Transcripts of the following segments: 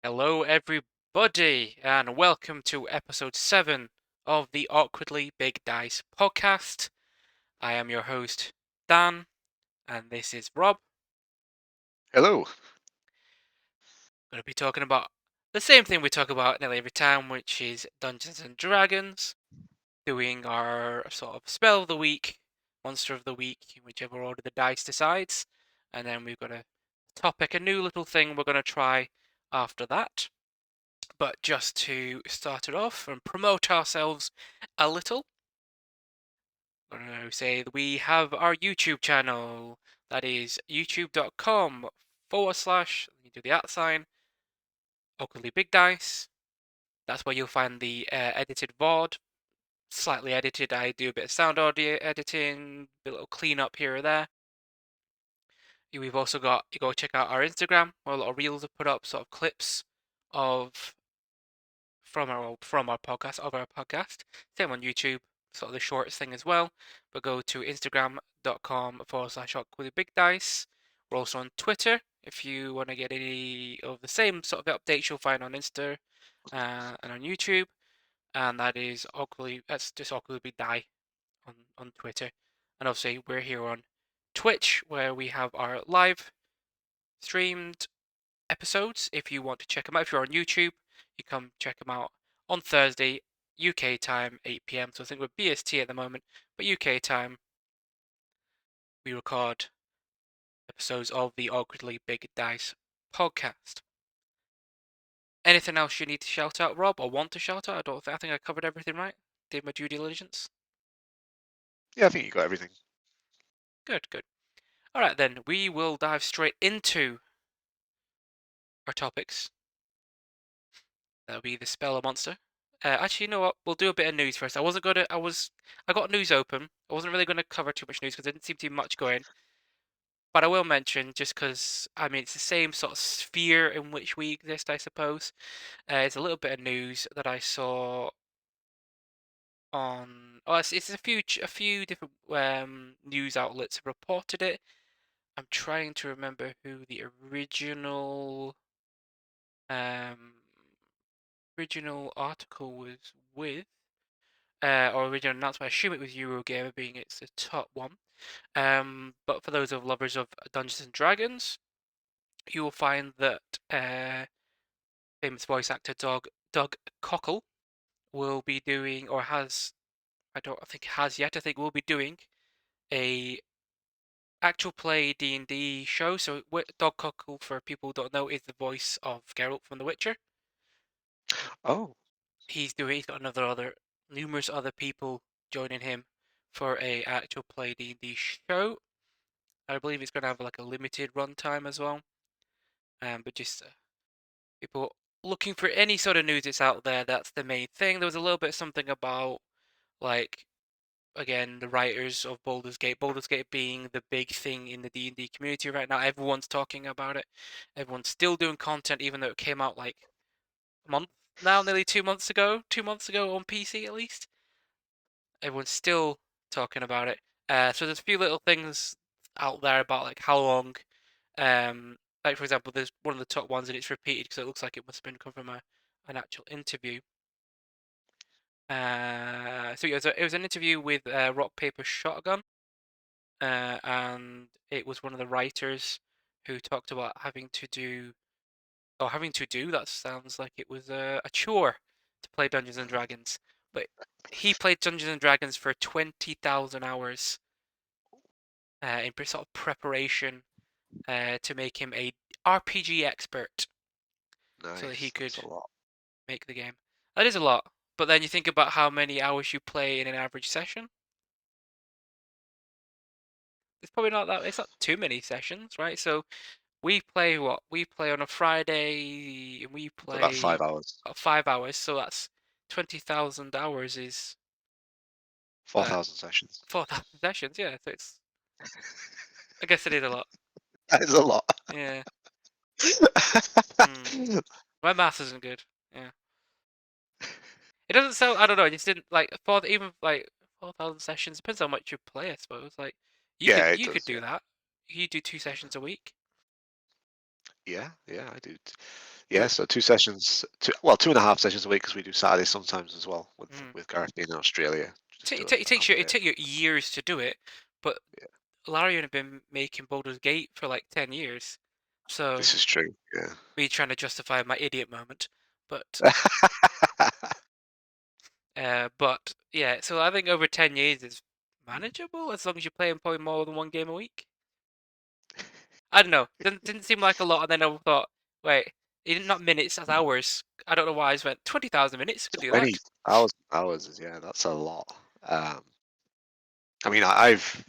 Hello, everybody, and welcome to episode 7 of the Awkwardly Big Dice podcast. I am your host, Dan, and this is Rob. Hello. Going to be talking about the same thing we talk about nearly every time, which is Dungeons and Dragons, doing our sort of spell of the week, monster of the week, in whichever order the dice decides, and then we've got a topic, a new little thing we're going to try after that. But just to start it off and promote ourselves a little, I don't know, say we have our YouTube channel. That is youtube.com / you do the @ sign, Awkwardly Big Dice. That's where you'll find the edited VOD, slightly edited. I do a bit of sound audio editing, a little cleanup here or there. We've also got, you go check out our Instagram, where a lot of reels are put up, sort of clips of from our podcast, of our podcast. Same on YouTube, sort of the shorts thing as well. But go to instagram.com / awkwardly big dice. We're also on Twitter if you want to get any of the same sort of updates you'll find on Insta and on YouTube. And that is that's just awkwardly big die on Twitter. And obviously we're here on Twitch where we have our live streamed episodes. If you want to check them out, if you're on YouTube, you come check them out on Thursday, UK time, 8 p.m. So I think we're BST at the moment, but UK time, we record episodes of the Awkwardly Big Dice podcast. Anything else you need to shout out, Rob, or want to shout out? I think I covered everything right. Did my due diligence. Yeah, I think you got everything. Good, good. All right, then we will dive straight into our topics. That'll be the spell or monster. Actually, you know what? We'll do a bit of news first. I got news open. I wasn't really going to cover too much news because there didn't seem to be much going. But I will mention, just because, I mean, it's the same sort of sphere in which we exist, I suppose. It's a little bit of news that I saw on. Oh, it's a few different news outlets have reported it. I'm trying to remember who the um original article was with. Or original announcement. I assume it was Eurogamer, being it's the top one. But for those of lovers of Dungeons and Dragons, you will find that famous voice actor Doug Cockle will be doing, or has, I don't I think has yet, I think will be doing a actual play D&D show. So Doug Cockle, for people who don't know, is the voice of Geralt from The Witcher. Oh, He's got numerous other people joining him for a actual play D&D show. I believe it's going to have like a limited runtime as well. But just people looking for any sort of news that's out there. That's the main thing. There was a little bit of something about, like, again, the writers of Baldur's Gate. Baldur's Gate being the big thing in the D&D community right now. Everyone's talking about it. Everyone's still doing content, even though it came out like a month now, nearly 2 months ago. 2 months ago on PC at least. Everyone's still talking about it. So there's a few little things out there about like how long. Like for example, there's one of the top ones and it's repeated because it looks like it must have been come from an actual interview. So yeah, it was an interview with Rock Paper Shotgun, and it was one of the writers who talked about having to do. That sounds like it was a chore to play Dungeons and Dragons, but he played Dungeons and Dragons for 20,000 hours in sort of preparation to make him a RPG expert, so that he nice. That's could a lot. make the game. That is a lot, but then you think about how many hours you play in an average session. It's probably not that. It's not too many sessions, right? So we play what? We play on a Friday, and we So about play 5 hours. 5 hours. So that's 20,000 hours is Four uh, thousand sessions. 4,000 sessions. Yeah, so it's. I guess it is a lot. That is a lot. Yeah. Hmm. My math isn't good. Yeah. It doesn't sound. I don't know. I just didn't like even like 4,000 sessions. Depends how much you play, I suppose. Like Yeah, it you could does. do Yeah, that. You do 2 sessions a week. yeah, I do. Yeah, so 2 sessions, 2.5 sessions a week because we do Saturdays sometimes as well Mm. with Gareth being in Australia. Just do It a takes you half a it day. take you years to do it, but Yeah, Larian have been making Baldur's Gate for like 10 years, so this is true. Yeah. me trying to justify my idiot moment, but yeah. So I think over 10 years is manageable as long as you're playing probably more than one game a week. I don't know. Didn't seem like a lot, and then I thought, wait, not minutes, that's hours. I don't know why I just went 20,000 minutes. Could do 20 that. hours yeah, that's a lot. I mean, I've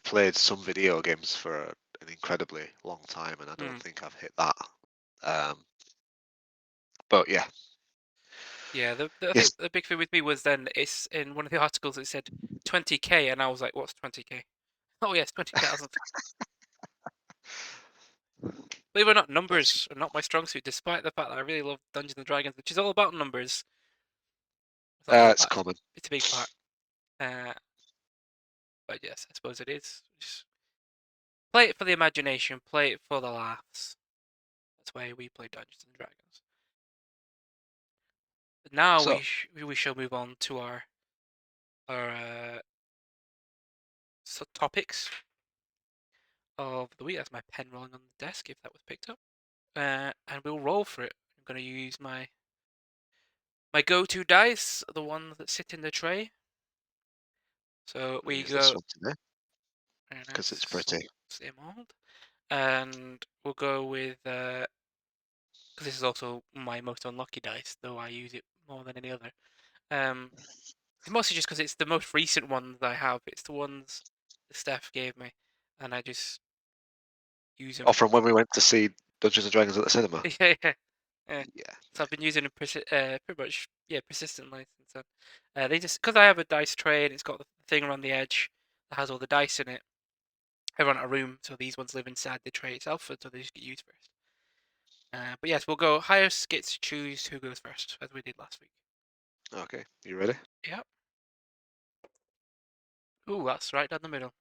played some video games for an incredibly long time, and I don't Hmm. think I've hit that. Um, but yeah, Yeah, I yes, think the big thing with me was then it's in one of the articles it said 20K, and I was like, what's 20K? Oh yes, 20,000. Believe it or not, that's numbers are not my strong suit, despite the fact that I really love Dungeons and Dragons, which is all about numbers. It's not all it's about. common. It's a big part. Uh, but yes, I suppose it is. Just play it for the imagination, play it for the laughs. That's why we play Dungeons and Dragons. But now So, we shall move on to our topics of the week. That's my pen rolling on the desk, if that was picked up. And we'll roll for it. I'm going to use my go-to dice, the ones that sit in the tray. So we'll we use this go. one today Very because it's nice. pretty. Same old. And we'll go with because this is also my most unlucky dice, though I use it more than any other. Um, it's mostly just because it's the most recent ones I have. It's the ones that Steph gave me, and I just use Oh, them. from when we went to see Dungeons and Dragons at the cinema. Yeah, yeah, yeah. Yeah, So I've been using them pretty much, yeah, persistently since then. They just because I have a dice tray and it's got the thing around the edge that has all the dice in it. I run out of room, so these ones live inside the tray itself, so they just get used first. But yes, we'll go highest gets to choose who goes first, as we did last week. okay, you ready? Yep. Ooh, that's right down the middle.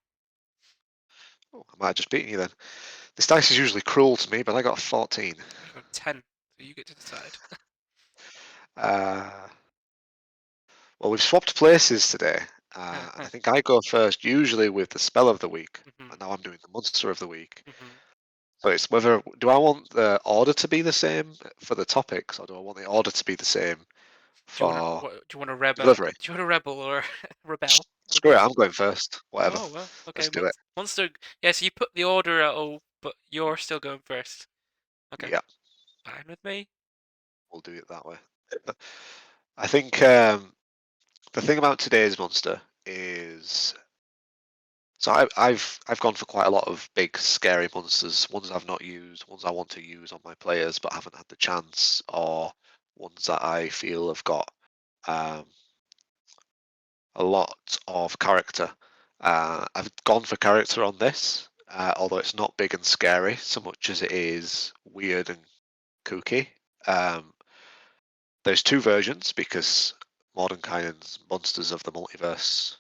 Oh, I might have just beaten you then. This dice is usually cruel to me, but I got a 14. I got 10, so you get to decide. Uh, well, we've swapped places today, and I think I go first, usually with the spell of the week, Mhm, and now I'm doing the monster of the week. mhm. So it's whether do I want the order to be the same for the topics, or do I want the order to be the same for Do you want to rebel? delivery? Do you want to rebel or rebel? Screw it, Rebel? I'm going first. Whatever. Oh well, okay. Let's do it. Monster. Yeah, so you put the order at all, but you're still going first. Okay, Yeah, fine with me. we'll do it that way. I think the thing about today's monster is so I've gone for quite a lot of big scary monsters, ones I've not used, ones I want to use on my players but haven't had the chance, or ones that I feel have got um, a lot of character. I've gone for character on this, although it's not big and scary so much as it is weird and kooky. Um, there's two versions because Mordenkainen's Monsters of the Multiverse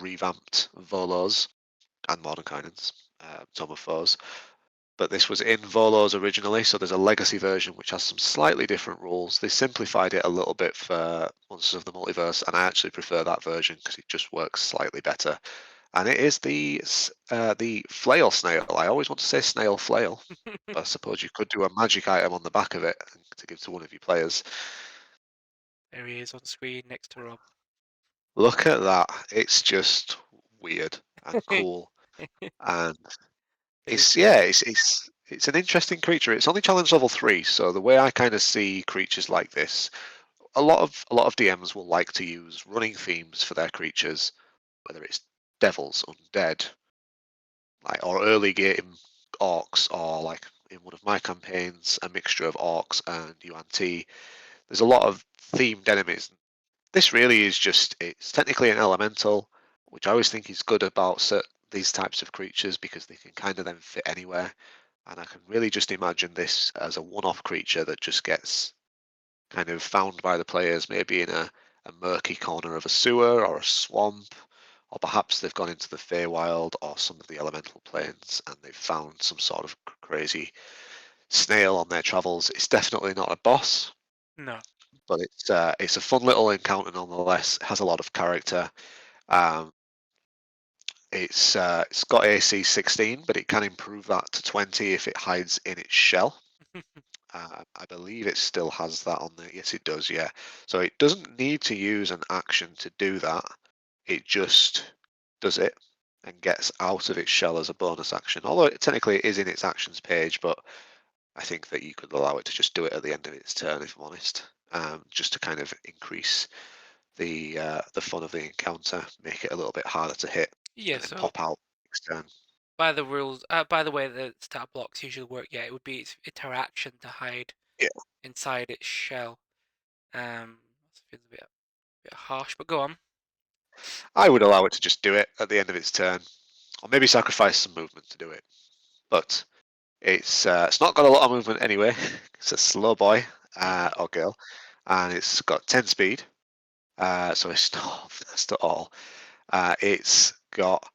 revamped Volo's and Mordenkainen's Tome of Foes. But this was in Volo's originally, so there's a legacy version which has some slightly different rules. They simplified it a little bit for Monsters of the Multiverse, and I actually prefer that version because it just works slightly better. And it is the Flail Snail. I always want to say Snail Flail, but I suppose you could do a magic item on the back of it to give to one of your players. There he is on screen next to Rob. Look at that. It's just weird and It cool. And is it's weird. yeah, it's an interesting creature. It's only challenge level 3, so the way I kind of see creatures like this, a lot of DMs will like to use running themes for their creatures, whether it's devils, undead, like or early game orcs, or like in one of my campaigns, a mixture of orcs and UNT. There's a lot of themed enemies. This really is just it's technically an elemental, which I always think is good about these types of creatures because they can kind of then fit anywhere. And I can really just imagine this as a one-off creature that just gets kind of found by the players, maybe in a murky corner of a sewer or a swamp, or perhaps they've gone into the Feywild or some of the elemental planes and they've found some sort of crazy snail on their travels. It's definitely not a boss, No. but it's a fun little encounter nonetheless. It has a lot of character. Um, it's got AC 16, but it can improve that to 20 if it hides in its shell. I believe it still has that on there. Yes, it does. Yeah. So it doesn't need to use an action to do that. It just does it and gets out of its shell as a bonus action. Although technically it is in its actions page, but I think that you could allow it to just do it at the end of its turn, if I'm honest, just to kind of increase the fun of the encounter, make it a little bit harder to hit, Yeah, and then so pop out next turn. by the rules, by the way the stat blocks usually work, yeah, it would be its interaction to hide Yeah, inside its shell. That feels a bit harsh, but go on. I would allow it to just do it at the end of its turn, or maybe sacrifice some movement to do it. But it's not got a lot of movement anyway. It's a slow boy Mm-hmm. or girl, and it's got 10 speed. So it's not fast at all. It's got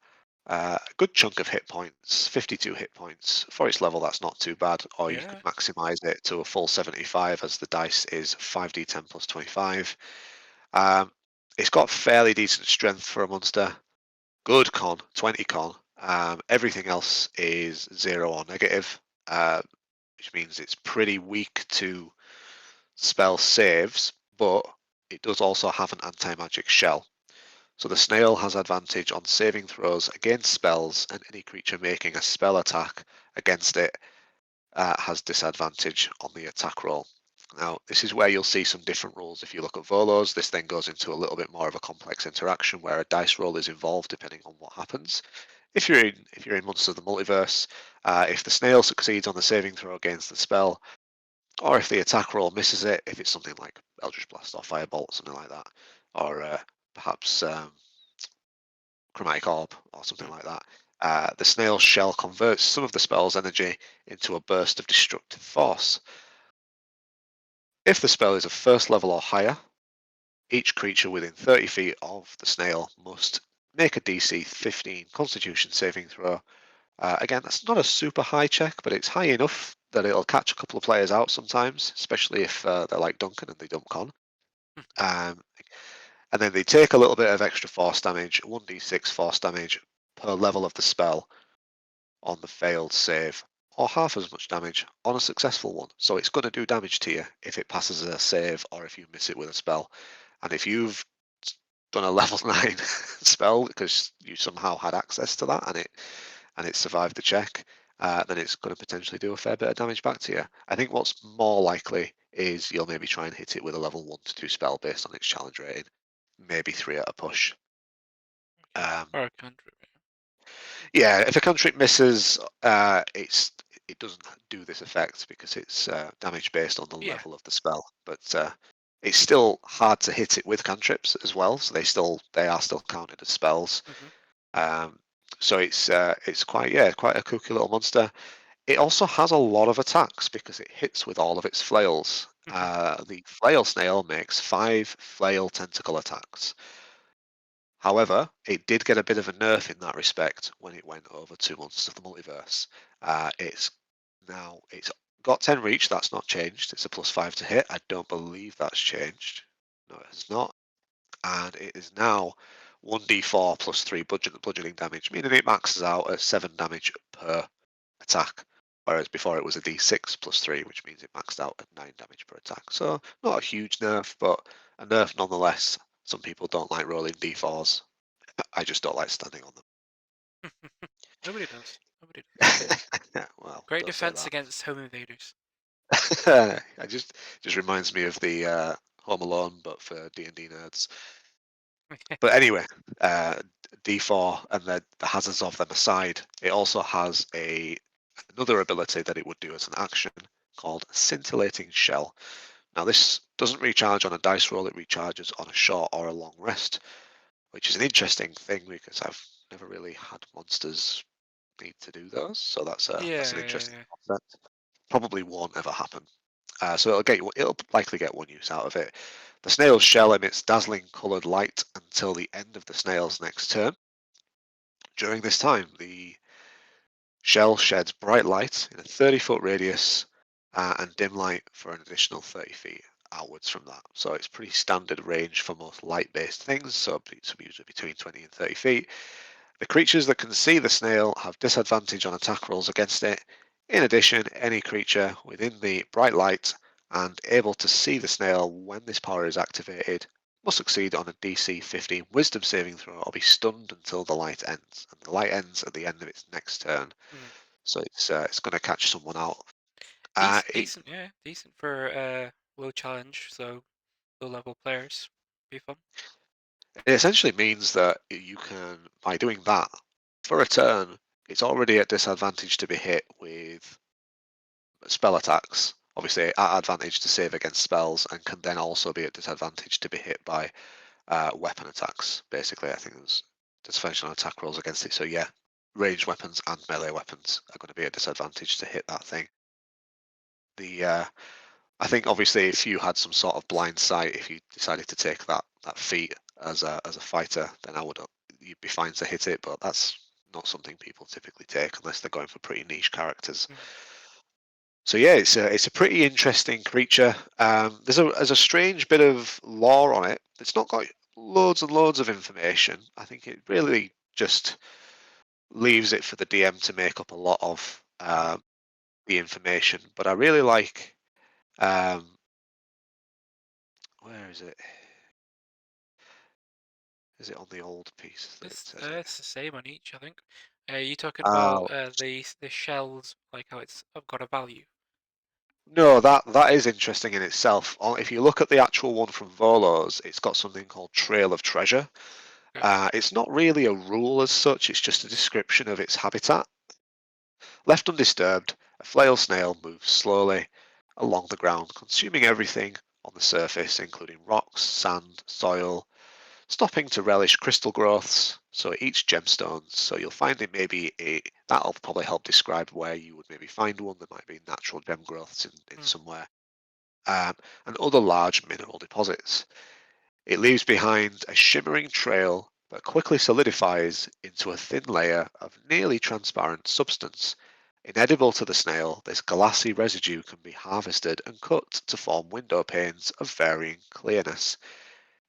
a good chunk of hit points, 52 hit points. For its level, that's not too bad. Or you could Yeah. maximize it to a full 75 as the dice is 5d10 plus 25. Um, it's got fairly decent strength for a monster. Good con, 20 con. Everything else is 0 or negative, which means it's pretty weak to spell saves, but it does also have an anti-magic shell. So the snail has advantage on saving throws against spells, and any creature making a spell attack against it has disadvantage on the attack roll. Now, this is where you'll see some different rules. If you look at Volos, this then goes into a little bit more of a complex interaction where a dice roll is involved depending on what happens. If you're in Monsters of the Multiverse, if the snail succeeds on the saving throw against the spell, or if the attack roll misses it, if it's something like Eldritch Blast or Firebolt, something like that, or perhaps Chromatic Orb or something like that, the snail's shell converts some of the spell's energy into a burst of destructive force. If the spell is of first level or higher, each creature within 30 feet of the snail must make a DC 15 Constitution saving throw. Again, that's not a super high check, but it's high enough that it'll catch a couple of players out sometimes, especially if they're like Duncan and they dump con. Um, and then they take a little bit of extra force damage, 1d6 force damage per level of the spell on the failed save, or half as much damage on a successful one. So it's going to do damage to you if it passes a save or if you miss it with a spell. And if you've done a level 9 spell because you somehow had access to that and it survived the check, then it's going to potentially do a fair bit of damage back to you. I think what's more likely is you'll maybe try and hit it with a level 1 to 2 spell based on its challenge rating, maybe 3 at a push. Okay. Um, Or a country. yeah, if a cantrip misses, it doesn't do this effect because it's damage based on the Yeah. level of the spell. But it's still hard to hit it with cantrips as well, so they are still counted as spells. Mm-hmm. Um, so it's quite a kooky little monster. It also has a lot of attacks because it hits with all of its flails. Mm-hmm. The flail snail makes 5 flail tentacle attacks. However, it did get a bit of a nerf in that respect when it went over to Monsters of the Multiverse. It's got 10 reach. That's not changed. It's a +5 to hit. I don't believe that's changed. No, it has not. And it is now 1d4 plus 3 bludgeoning damage, meaning it maxes out at 7 damage per attack, whereas before it was a d6 plus 3, which means it maxed out at 9 damage per attack. So not a huge nerf, but a nerf nonetheless. Some people don't like rolling d4s. I just don't like standing on Nobody does. Nobody does. them. Well, Great don't say defense against home invaders. that. I just reminds me of the Home Alone, but for D&D nerds. But anyway, uh, D4 and the hazards of them aside, it also has another ability that it would do as an action called Scintillating Shell. Now, this doesn't recharge on a dice roll, it recharges on a short or a long rest, which is an interesting thing because I've never really had monsters need to do those. So that's Yeah, an yeah, interesting yeah. concept. Probably won't ever happen. So it'll likely get one use out of it. The snail's shell emits dazzling coloured light until the end of the snail's next turn. During this time, the shell sheds bright light in a 30-foot radius and dim light for an additional 30 feet outwards from that. So it's pretty standard range for most light-based things, so it's usually between 20 and 30 feet. The creatures that can see the snail have disadvantage on attack rolls against it. In addition, any creature within the bright light and able to see the snail when this power is activated must succeed on a DC 15 Wisdom saving throw or be stunned until the light ends. And the light ends at the end of its next turn, Mm. so it's going to catch someone out. It, Decent, yeah, decent for low challenge, so low level players. Be fun. it essentially means that you can, by doing that, for a turn, it's already at disadvantage to be hit with spell attacks, obviously at advantage to save against spells, and can then also be at disadvantage to be hit by weapon attacks. Basically, I think there's disadvantage on attack rolls against it. So yeah, ranged weapons and melee weapons are going to be at disadvantage to hit that thing. The I think obviously if you had some sort of blind sight, if you decided to take that feat as a fighter, then you'd be fine to hit it. But that's not something people typically take unless they're going for pretty niche characters. Mm. So yeah, it's a pretty interesting creature. There's a strange bit of lore on it. It's not got loads and loads of information. I think it really just leaves it for the DM to make up a lot of Mm. the information. But I really like where is it? Is it on the old piece that it says it? It's the same on each, I think. You talking about Uh, the shells, like how it's have got a value? no, that is interesting in itself. If you look at the actual one from Volos, it's got something called Trail of Treasure. Okay. It's not really a rule as such, it's just a description of its habitat. Left undisturbed, a flail snail moves slowly along the ground, consuming everything on the surface, including rocks, sand, soil, stopping to relish crystal growths. So it eats gemstones. So you'll find it maybe that'll probably help describe where you would maybe find one. There might be natural gem growths in Mm. somewhere. And other large mineral deposits. It leaves behind a shimmering trail that quickly solidifies into a thin layer of nearly transparent substance. Inedible to the snail, this glassy residue can be harvested and cut to form window panes of varying clearness.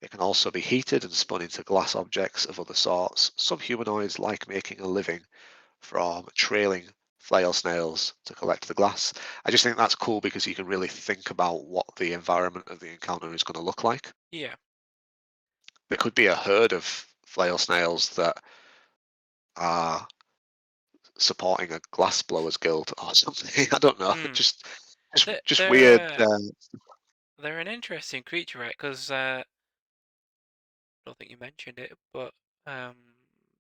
It can also be heated and spun into glass objects of other sorts. Some humanoids like making a living from trailing flail snails to collect the glass. I just think that's cool because you can really think about what the environment of the encounter is going to look like. Yeah. There could be a herd of flail snails that are supporting a glassblowers guild or something. I don't know. Mm. Just weird. They're they're an interesting creature, right? Because I don't think you mentioned it, but um,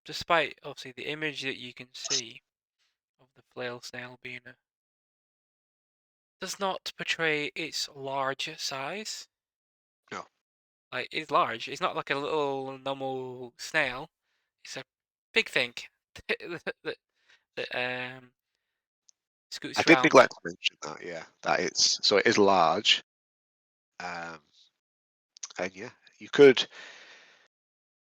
despite obviously the image that you can see of the flail snail being a does not portray its large size. No, Like it's large. It's not like a little normal snail. It's a big thing that I scoots did around. neglect to mention that. Yeah, that it's so it is large. Um, and yeah, you could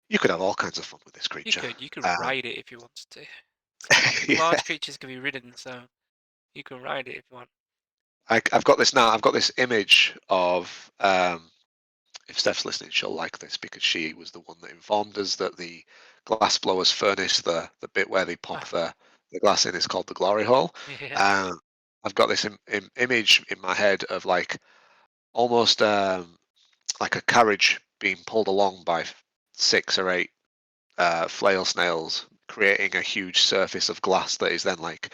you could have all kinds of fun with this creature. You could Um, ride it if you wanted to. So yeah, large creatures can be ridden, so you can ride it if you want. I've got this now. I've got this image of if Steph's listening, she'll like this because she was the one that informed us that the glass blowers furnace, the bit where they pop Ah, the glass in, is called the glory hole. yeah. Um, I've got this image in my head of like almost like a carriage being pulled along by 6 or 8 flail snails, creating a huge surface of glass that is then like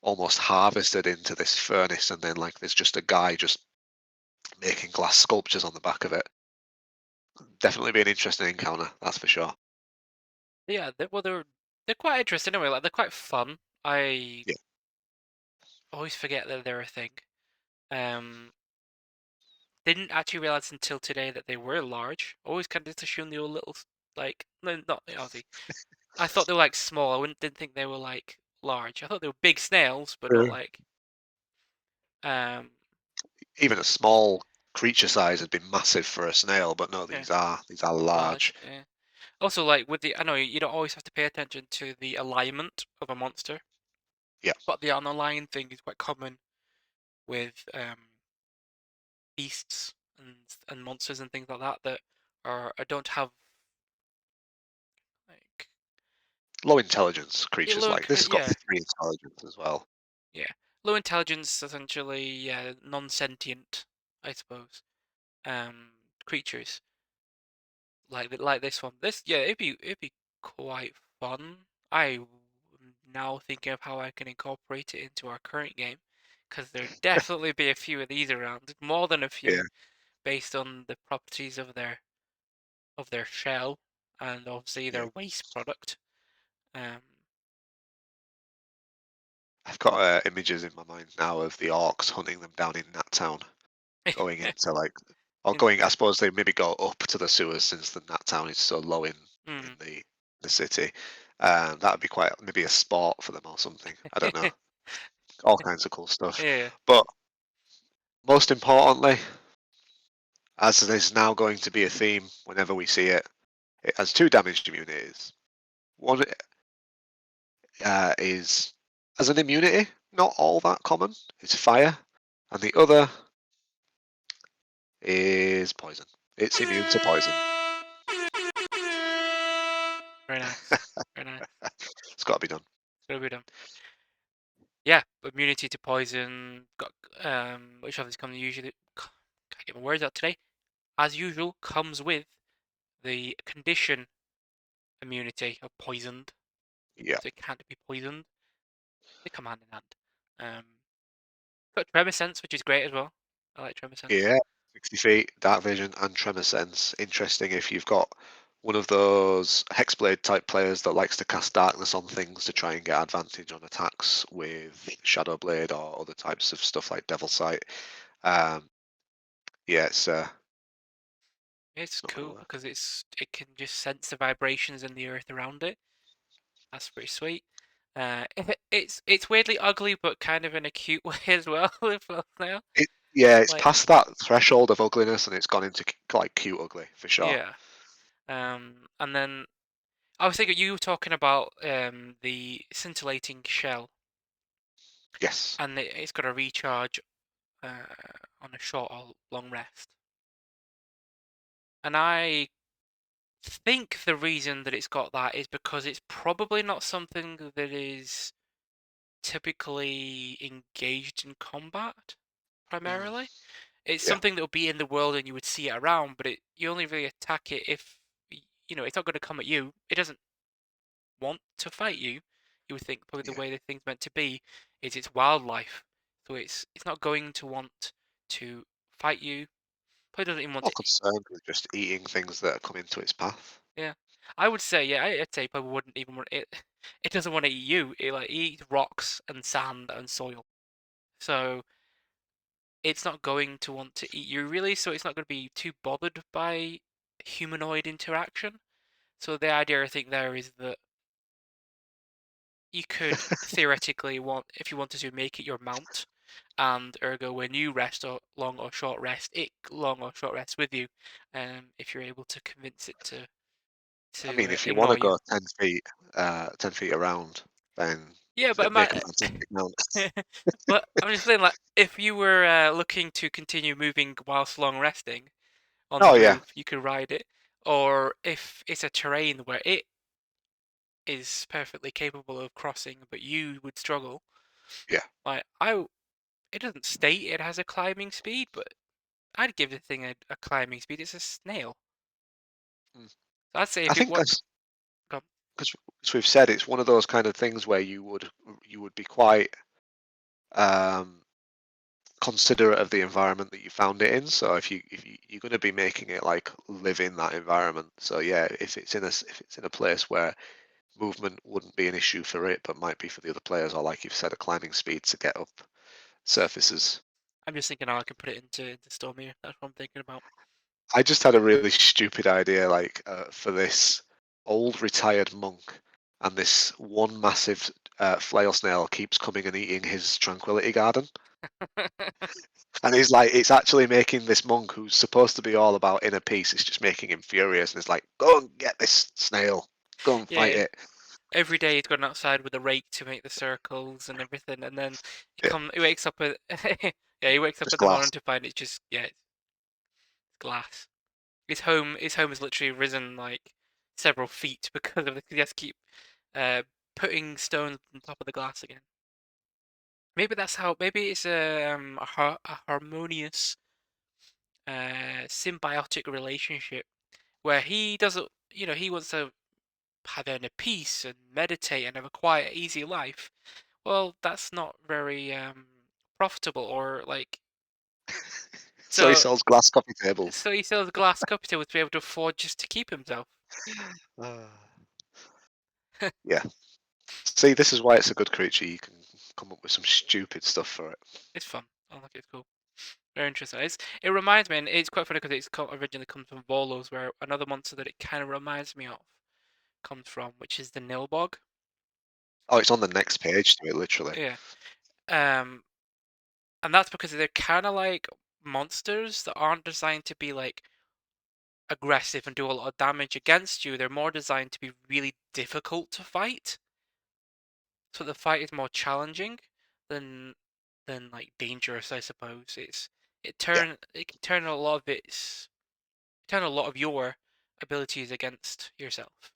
almost harvested into this furnace, and then like there's just a guy just making glass sculptures on the back of it. Definitely be an interesting encounter, that's for sure. Yeah, they're quite interesting anyway. Like they're quite fun. I Yeah. always forget that they're a thing. Um, didn't actually realize until today that they were large. Always kind of just assumed they were little, like no, not obviously. I thought they were like small. I wouldn't didn't think they were like large. I thought they were big snails, but not True. like um Even a small creature size would be massive for a snail, but no, yeah, these are large. large. Yeah. Also, like with the I know you don't always have to pay attention to the alignment of a monster, Yeah. but the unaligned thing is quite common with beasts and monsters and things like that that don't have like Low intelligence creatures low like this has got yeah 3 intelligence as well. yeah low intelligence, essentially, non-sentient, I suppose, um creatures like this one. This, yeah, it'd be quite fun. I'm now thinking of how I can incorporate it into our current game, because there'd definitely be a few of these around, more than a Yeah, few, based on the properties of their shell and obviously yeah. their waste product. Um, I've got images in my mind now of the orcs hunting them down in Nat Town, going into like, or in, going. I suppose they maybe go up to the sewers since the Nat Town is so low in mm. the city. That would be quite maybe a sport for them or something. I don't know. All kinds of cool stuff. Yeah. But most importantly, as there's now going to be a theme whenever we see it, it has 2 damage immunities. One is as an immunity, not all that common. It's fire, and the other is poison. It's immune to poison. Very nice. Very nice. It's got to be done. So we done. Yeah, immunity to poison. Got which obviously comes usually. Can't get my words out today. As usual, comes with the condition immunity of poisoned, Yeah. so it can't be poisoned. They come hand in hand. Um, got tremor sense, which is great as well. I like tremor sense. Yeah. 60 feet, dark vision, and tremor sense. Interesting if you've got one of those hexblade type players that likes to cast darkness on things to try and get advantage on attacks with shadow blade or other types of stuff like devil sight. Um, yeah, It's it's not going to cool work. because it can just sense the vibrations in the earth around it. That's pretty sweet. It's weirdly ugly, but kind of in a cute way as well. With Flail Snail. Yeah, it's Like, past that threshold of ugliness and it's gone into like cute ugly for sure. yeah. And then I was thinking you were talking about the scintillating shell, Yes. and it's got a recharge on a short or long rest. And I think the reason that it's got that is because it's probably not something that is typically engaged in combat Mm, primarily. It's yeah, something that would be in the world and you would see it around, but you only really attack it if it's not going to come at you. It doesn't want to fight you. You would think probably the yeah. way the thing's meant to be is it's wildlife, so it's not going to want to fight you. Probably doesn't even want More to. concerned with just eating things that come into its path. Yeah, I would say, yeah, I'd say probably wouldn't even want it. It doesn't want to eat you. It eats rocks and sand and soil. So it's not going to want to eat you really. So it's not going to be too bothered by humanoid interaction. So the idea, I think, there is that you could theoretically if you wanted to, make it your mount, and ergo when you rest or long or short rest, it long or short rests with you. If you're able to convince it to I mean, if you want to ignore you. go 10 feet, 10 feet around, then Yeah, but it'd make a fantastic mount. but I'm just saying, like, if you were looking to continue moving whilst long resting on the Oh yeah, move, you could ride it. Or if it's a terrain where it is perfectly capable of crossing, but you would struggle, yeah. like it doesn't state it has a climbing speed, but I'd give the thing a climbing speed. It's a snail. Mm. So I'd say I if it think what that's because we've said it's one of those kind of things where you would be quite um, considerate of the environment that you found it in. So you're going to be making it like live in that environment. So yeah, if it's in a place where movement wouldn't be an issue for it, but might be for the other players, or like you've said, a climbing speed to get up surfaces. I'm just thinking how I can put it into Stormir. That's what I'm thinking about. I just had a really stupid idea, like for this old retired monk, and this one massive flail snail keeps coming and eating his tranquility garden, and he's like, it's actually making this monk who's supposed to be all about inner peace. It's just making him furious, and it's like, go and get this snail, go and fight Yeah, it. every day he's gone outside with a rake to make the circles and everything, and then Yeah, he wakes up Yeah, he wakes up Just in the glass. morning to find it's just it's glass. His home has literally risen like several feet because of this. He has to keep uh, putting stones on top of the glass again. Maybe that's how. Maybe it's a harmonious, symbiotic relationship where he doesn't. He wants to have inner peace and meditate and have a quiet, easy life. Well, that's not very profitable or like So he so. sells glass coffee tables. So he sells glass cup to be able to afford just to keep himself. Ah, yeah. See, this is why it's a good creature. You can come up with some stupid stuff for it. It's fun. I like it. It's cool. Very interesting. It reminds me, and it's quite funny because originally comes from Volos, where another monster that it kind of reminds me of comes from, which is the Nilbog. Oh, it's on the next page to it, literally. Yeah. Um, and that's because they're kind of like monsters that aren't designed to be like aggressive and do a lot of damage against you. They're more designed to be really difficult to fight. So the fight is more challenging than like dangerous, I suppose. Yeah. It can turn a lot of your abilities against yourself,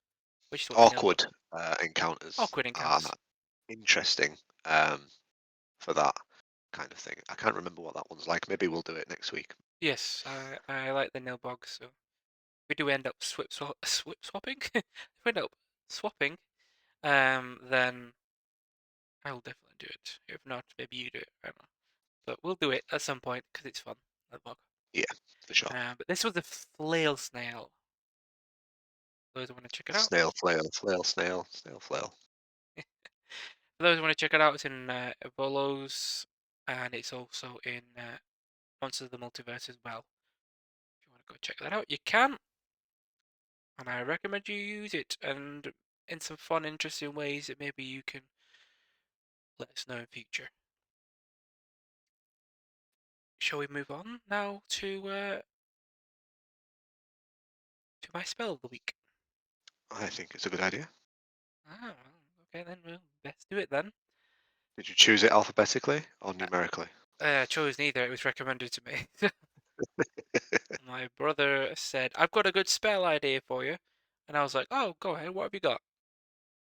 which is what the Nilbog. Awkward encounters Awkward are encounters. interesting for that kind of thing. I can't remember what that one's like. Maybe we'll do it next week. Yes, I like the Nilbog, so if we do end up swapping, if we end up swapping, then I will definitely do it. If not, maybe you do it. I don't know. But we'll do it at some point because it's fun. Nilbog. Yeah, for sure. But this was the Flail Snail. For those who want to check it out. Snail, flail, flail, snail, snail, flail. For those who want to check it out, it's in Volos, and it's also in Monsters of the Multiverse as well. If you want to go check that out, you can, and I recommend you use it, and in some fun, interesting ways that maybe you can let us know in future. Shall we move on now to my spell of the week? I think it's a good idea. Ah, okay then. Well, let's do it then. Did you choose it alphabetically or numerically? I chose neither. It was recommended to me. My brother said, "I've got a good spell idea for you," and I was like, "Oh, go ahead. What have you got?"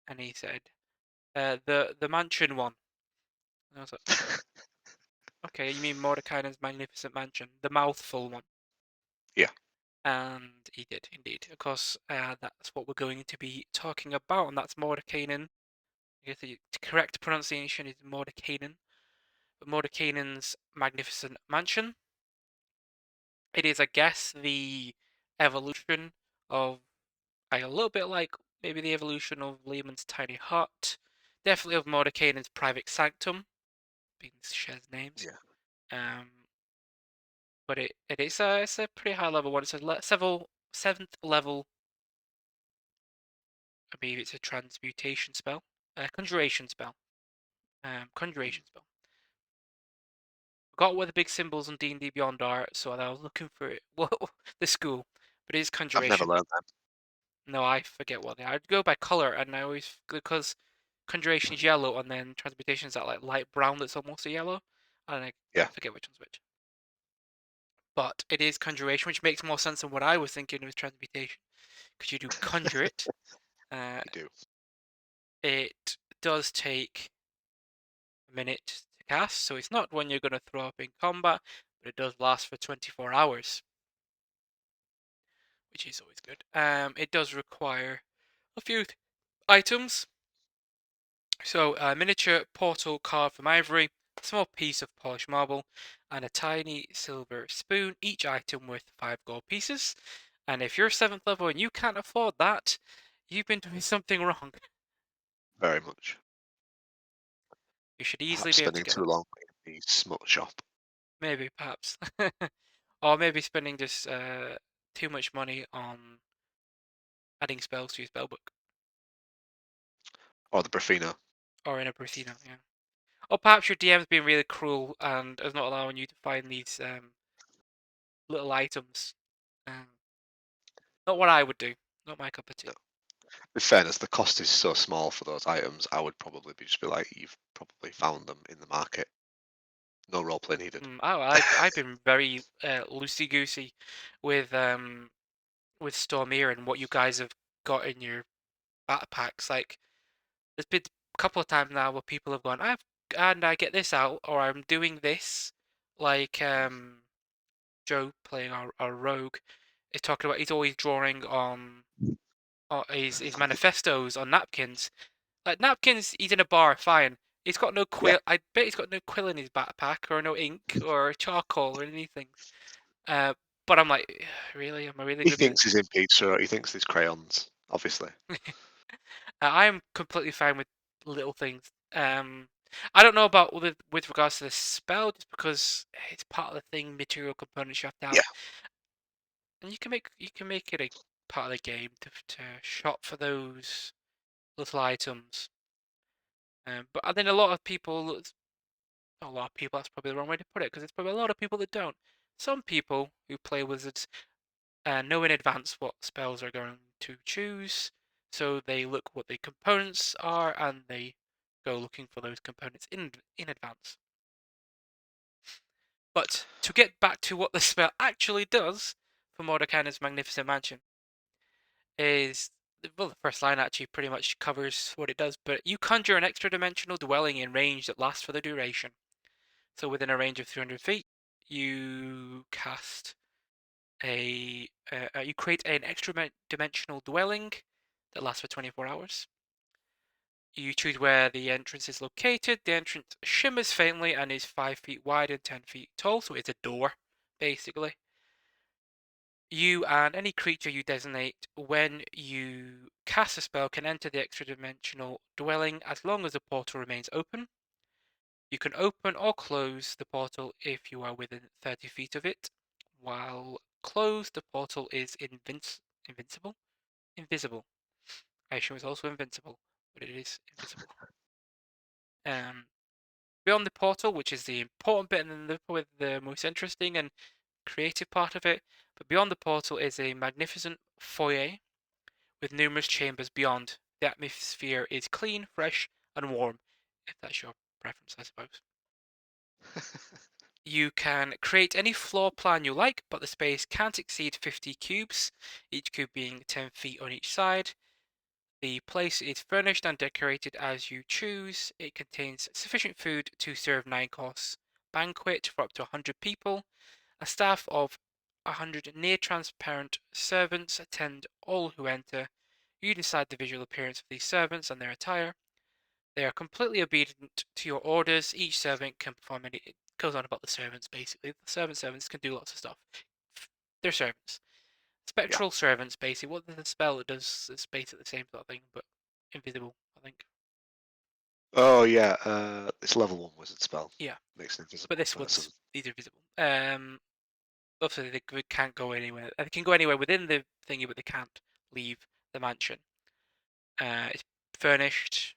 And he said, the mansion one." And I was like, "Okay, you mean Mordenkainen's magnificent mansion, the mouthful one?" Yeah. And he did indeed. Of course, that's what we're going to be talking about, and that's Mordenkainen. I guess the correct pronunciation is Mordenkainen, but Mordenkainen's magnificent mansion. It is, I guess, the evolution of like a little bit like maybe the evolution of Lehman's tiny hut, definitely of Mordenkainen's private sanctum, being shares names. Yeah. Um, but it's a pretty high level one. It's a several seventh level. I believe it's a transmutation spell, conjuration spell, Mm. conjuration spell. Forgot what the big symbols on D&D Beyond are, so I was looking for it. Well, the school, but it is I've never conjuration. learned that. No, I forget what they are. I'd go by color, and I always because conjuration is yellow, and then transmutation is that like light brown that's almost a yellow, and I Yeah, forget which one's which. But it is conjuration, which makes more sense than what I was thinking with transmutation, because you do conjure it. Uh, you do. it does take a minute to cast, so it's not one you're going to throw up in combat, but it does last for 24 hours, which is always good. It does require a few items. So a miniature portal carved from ivory, a small piece of polished marble, and a tiny silver spoon, each item worth 5 gold pieces. And if you're 7th level and you can't afford that, you've been doing something wrong. Very much. You should easily Perhaps be able to spending get too that. long in the smut shop. Maybe, perhaps. Or maybe spending just too much money on adding spells to your spellbook. Or the Brafino. Or in a Bracino, yeah. Or perhaps your DM's being really cruel and is not allowing you to find these little items. Um, Not what I would do. Not my cup of tea. No. In fairness, the cost is so small for those items, I would probably just be like, you've probably found them in the market. No role play needed. Oh, I've been very loosey goosey with Stormir and what you guys have got in your backpacks. Like, there's been a couple of times now where people have gone, I get this out, or I'm doing this. Like Joe playing our rogue is talking about. He's always drawing on his manifestos on napkins. Like napkins, he's in a bar, fine. He's got no Yeah. quill. I bet he's got no quill in his backpack, or no ink, or charcoal, or anything. Uh, but I'm like, really? Am I really He gonna be? thinks he's in pizza. He thinks he's crayons. Obviously. I'm completely fine with little things. I don't know about with regards to the spell, just because it's part of the thing. Material components you have to have, Yeah. and you can make it a part of the game to shop for those little items. But then a lot of people, not a lot of people. That's probably the wrong way to put it, because there's probably a lot of people that don't. Some people who play wizards know in advance what spells are going to choose, so they look what the components are and they go looking for those components in advance. But to get back to what the spell actually does for Mordenkainen's Magnificent Mansion is, well, the first line actually pretty much covers what it does, but you conjure an extra dimensional dwelling in range that lasts for the duration. So within a range of 300 feet, you cast you create an extra dimensional dwelling that lasts for 24 hours. You choose where the entrance is located. The entrance shimmers faintly and is 5 feet wide and 10 feet tall, so it's a door, basically. You and any creature you designate when you cast a spell can enter the extra dimensional dwelling as long as the portal remains open. You can open or close the portal if you are within 30 feet of it. While closed, the portal is invincible. Invisible. I assume it's also invincible, but it is invisible. Um, Beyond the portal, which is the important bit and the most interesting and creative part of it, but beyond the portal is a magnificent foyer with numerous chambers beyond. The atmosphere is clean, fresh, and warm, if that's your preference, I suppose. You can create any floor plan you like, but the space can't exceed 50 cubes, each cube being 10 feet on each side. The place is furnished and decorated as you choose. It contains sufficient food to serve 9-course banquet for up to 100 people. A staff of 100 near-transparent servants attend all who enter. You decide the visual appearance of these servants and their attire. They are completely obedient to your orders. Each servant can perform any. It goes on about the servants, basically. The servants can do lots of stuff. They're servants. Yeah. Spectral servants, basically. What the spell it does is basically the same sort of thing, but invisible, I think. Oh yeah. It's level 1 wizard spell. Yeah, Makes an but invisible this person. one's these are visible. Obviously they can't go anywhere. They can go anywhere within the thingy, but they can't leave the mansion. It's furnished.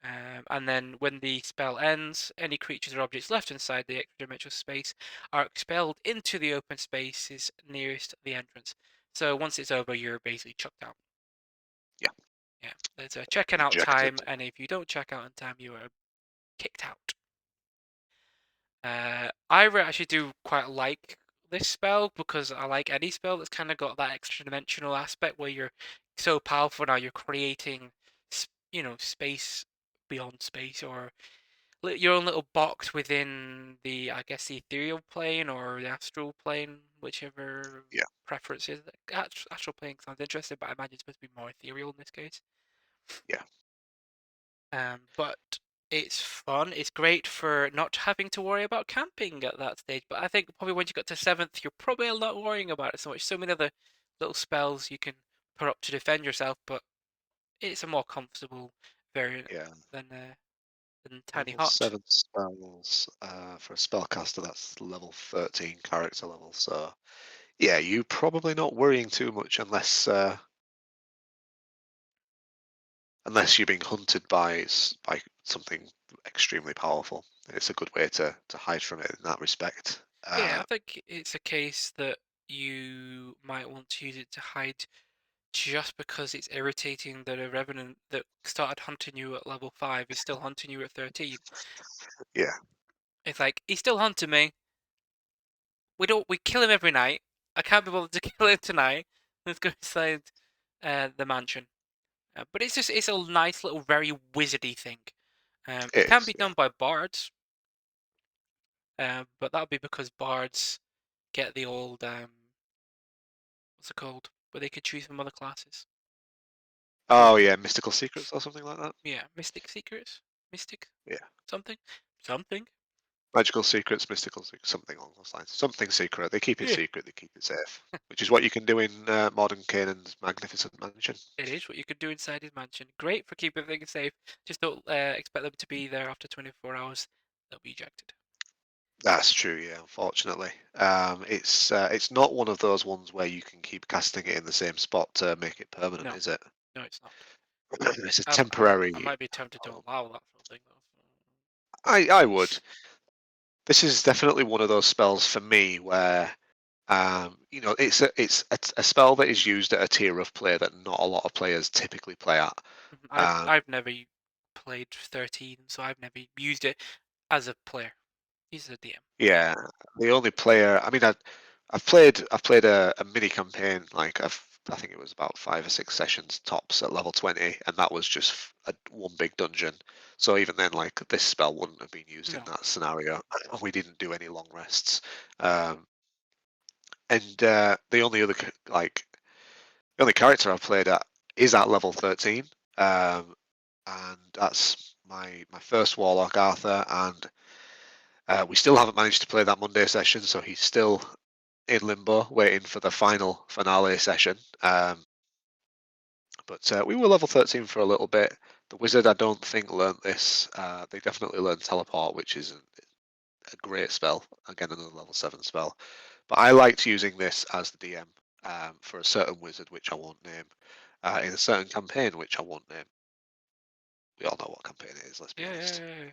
And then when the spell ends, any creatures or objects left inside the extra dimensional space are expelled into the open spaces nearest the entrance. So once it's over, you're basically chucked out. Yeah. Yeah, there's a check and out Ejected. time, and if you don't check out in time, you are kicked out. Actually do quite like this spell because I like any spell that's kind of got that extra dimensional aspect where you're so powerful now you're creating, space beyond space, or your own little box within the, I guess, the ethereal plane or the astral plane, whichever Yeah. preference is. Astral plane sounds interesting, but I imagine it's supposed to be more ethereal in this case. Yeah. But it's fun. It's great for not having to worry about camping at that stage. But I think probably once you got to 7th, you're probably not worrying about it so much. So many other little spells you can put up to defend yourself, but it's a more comfortable variant Yeah. than Tiny Level Hut. 7 spells for a spellcaster. That's level 13 character level. So yeah, you probably not worrying too much unless you're being hunted by something extremely powerful. It's a good way to hide from it in that respect. Yeah, I think it's a case that you might want to use it to hide just because it's irritating that a revenant that started hunting you at level 5 is still hunting you at 13. Yeah. It's like he's still hunting me. We kill him every night. I can't be bothered to kill him tonight. Let's go inside the mansion. But it's a nice little very wizardy thing. It It can is, be yeah. done by bards, but that'll be because bards get the old what's it called? Where they could choose from other classes. Oh yeah, mystical secrets or something like that. Yeah, mystic secrets, mystic Yeah, something, something. magical secrets, mystical secrets, something along those lines. Something secret. They keep it Yeah, secret. They keep it safe, which is what you can do in Mordenkainen's magnificent mansion. it is what you could do inside his mansion. Great for keeping things safe. Just don't expect them to be there after 24 hours. They'll be ejected. That's true. Yeah, unfortunately, it's not one of those ones where you can keep casting it in the same spot to make it permanent, No, is it? no, it's not. It's a I temporary. might be tempted to allow that sort of thing though. I would. This is definitely one of those spells for me where it's a spell that is used at a tier of play that not a lot of players typically play at. Um, I've never played 13, so I've never used it as a player. He's a DM. yeah, the only player. I mean, I've played a mini campaign. I think it was about 5 or 6 sessions tops at level 20, and that was just one big dungeon. So even then, like this spell wouldn't have been used in No. that scenario. We didn't do any long rests. Um, and the only other the only character I've played at is at level 13, and that's my first warlock, Arthur, and we still haven't managed to play that Monday session, so he's still in limbo, waiting for the final finale session. But we were level 13 for a little bit. The wizard, I don't think, learnt this. They definitely learned teleport, which is a great spell. Again, another level 7 spell. But I liked using this as the DM for a certain wizard, which I won't name, in a certain campaign, which I won't name. We all know what campaign it is. Let's be Yeah, yeah, honest. yeah, yeah.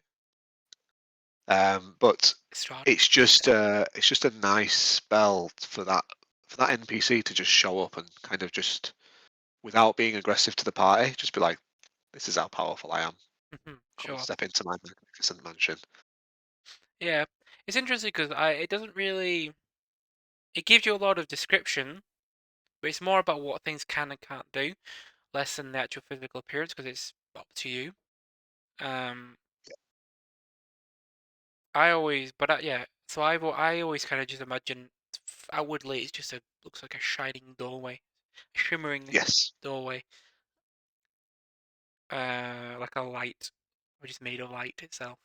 But Strahd. it's just a nice spell for that NPC to just show up and kind of just without being aggressive to the party, just be like, "This is how powerful I am. Come and Sure. step into my magnificent mansion." Yeah, it's interesting because it doesn't really. It gives you a lot of description, but it's more about what things can and can't do, less than the actual physical appearance because it's up to you. Um, yeah. So I always kind of just imagine outwardly it's just looks like a shining doorway, a shimmering Yes, doorway, like a light, which is made of light itself.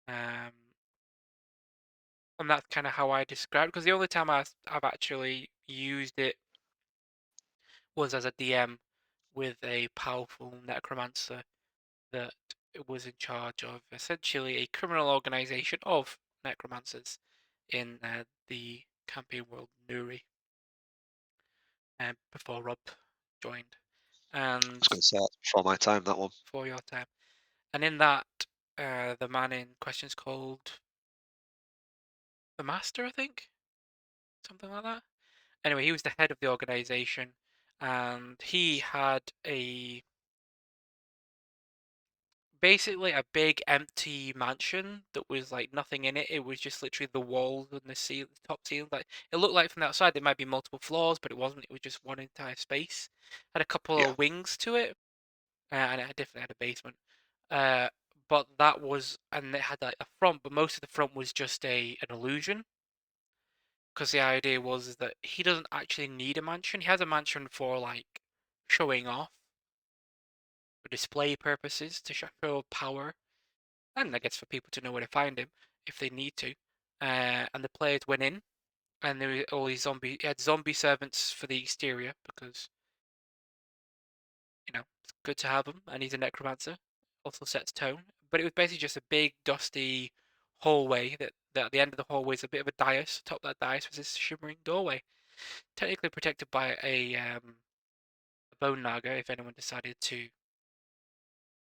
Um, and that's kind of how I describe it because the only time I've actually used it was as a DM with a powerful necromancer that was in charge of essentially a criminal organization of necromancers in the campaign world Nuri, before Rob joined, I and was going to say that's before my time. That one. for your time. And in that, the man in question is called the Master, I think, something like that. Anyway, he was the head of the organization, and he had a basically a big empty mansion that was like nothing in it. It was just literally the walls and the top ceiling. Like it looked like from the outside there might be multiple floors, but it wasn't. It was just one entire space. Had a couple Yeah. of wings to it, and it definitely had a basement. Uh, but that was, and it had like a front, but most of the front was just an illusion. Because the idea was that he doesn't actually need a mansion. He has a mansion for like showing off, for display purposes, to show power and I guess for people to know where to find him if they need to. And the players went in, and there were all these he had zombie servants for the exterior because it's good to have them, and he's a necromancer. Also sets tone, but it was basically just a big dusty hallway that at the end of the hallway is a bit of a dais. Atop that dais was this shimmering doorway, technically protected by a bone naga if anyone decided to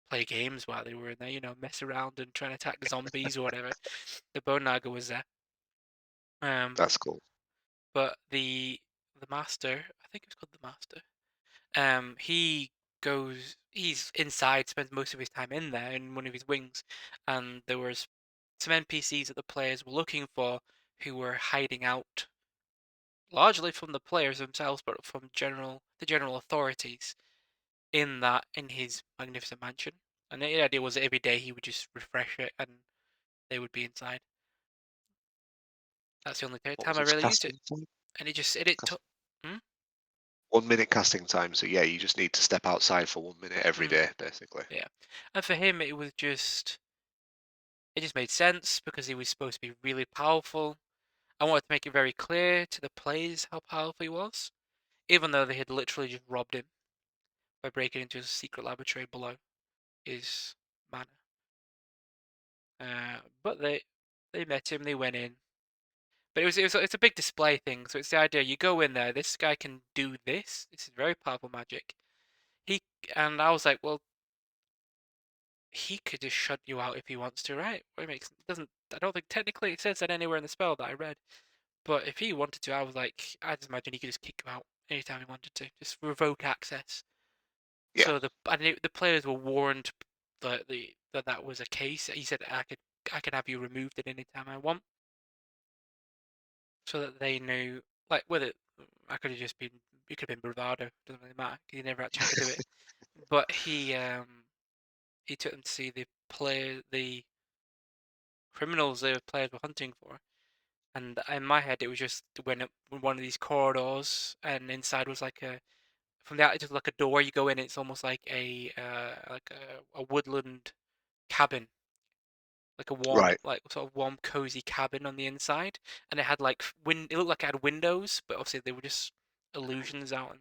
play games while they were in there, mess around and try and attack the zombies or whatever. The bone naga was there. Um, That's cool. but the master, I think it was called the master. He's inside, spends most of his time in there in one of his wings, and there was some NPCs that the players were looking for, who were hiding out largely from the players themselves, but from the general authorities in his magnificent mansion. And the idea was that every day he would just refresh it, and they would be inside. That's the only What time was I its really used it, casting time? and it Cast- took. Hmm? 1 minute casting time. So yeah, you just need to step outside for 1 minute every Mm, day, basically. yeah, and for him it just made sense because he was supposed to be really powerful. I wanted to make it very clear to the players how powerful he was, even though they had literally just robbed him by breaking into his secret laboratory below his manor. But they met him, they went in. But it's a big display thing, so it's the idea you go in there, this guy can do this. This is very powerful magic. He and I was like, well, he could just shut you out if he wants to, right? It makes doesn't I don't think technically it says that anywhere in the spell that I read. But if he wanted to, I was like, I just imagine he could just kick you out anytime he wanted to, just revoke access. Yeah, So the players were warned that was a case. He said I could have you removed at any time I want, so that they knew. Like with it, I could have just been. It could have been bravado. Doesn't really matter. He never actually had to do it. But he took them to see the criminals the players were hunting for. And in my head, it was just when one of these corridors, and inside was like a from the outside, just like a door. You go in, it's almost like a woodland cabin, like a warm, right. like sort of warm, cozy cabin on the inside, and it had like It looked like it had windows, but obviously they were just illusions out and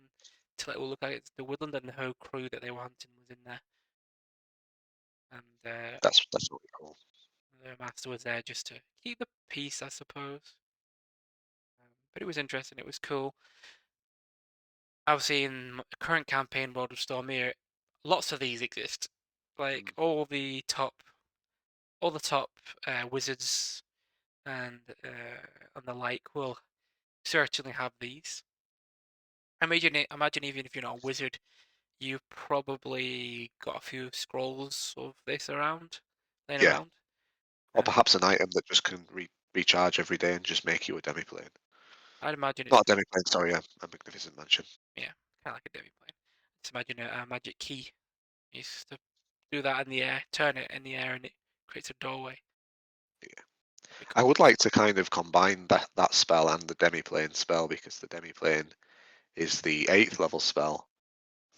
to let it look like it's the woodland, and the whole crew that they were hunting was in there, and That's really cool. the master was there just to keep the peace, I suppose. But it was interesting. It was cool. Obviously, in the current campaign, World of Stormir, lots of these exist. Like Mm. all the top wizards and the like will certainly have these. Imagine even if you're not a wizard, you've probably got a few scrolls of this laying Yeah, around. or Um, perhaps an item that just can recharge every day and just make you a demi-plane. I'd imagine it's Not a demi-plane, sorry, a magnificent mansion. yeah, kind of like a demi plane. Just imagine a magic key. You just to do that in the air, turn it in the air, and it creates a doorway. Yeah. Be I cool. would like to kind of combine that spell and the demi-plane spell because the demi-plane is the 8th level spell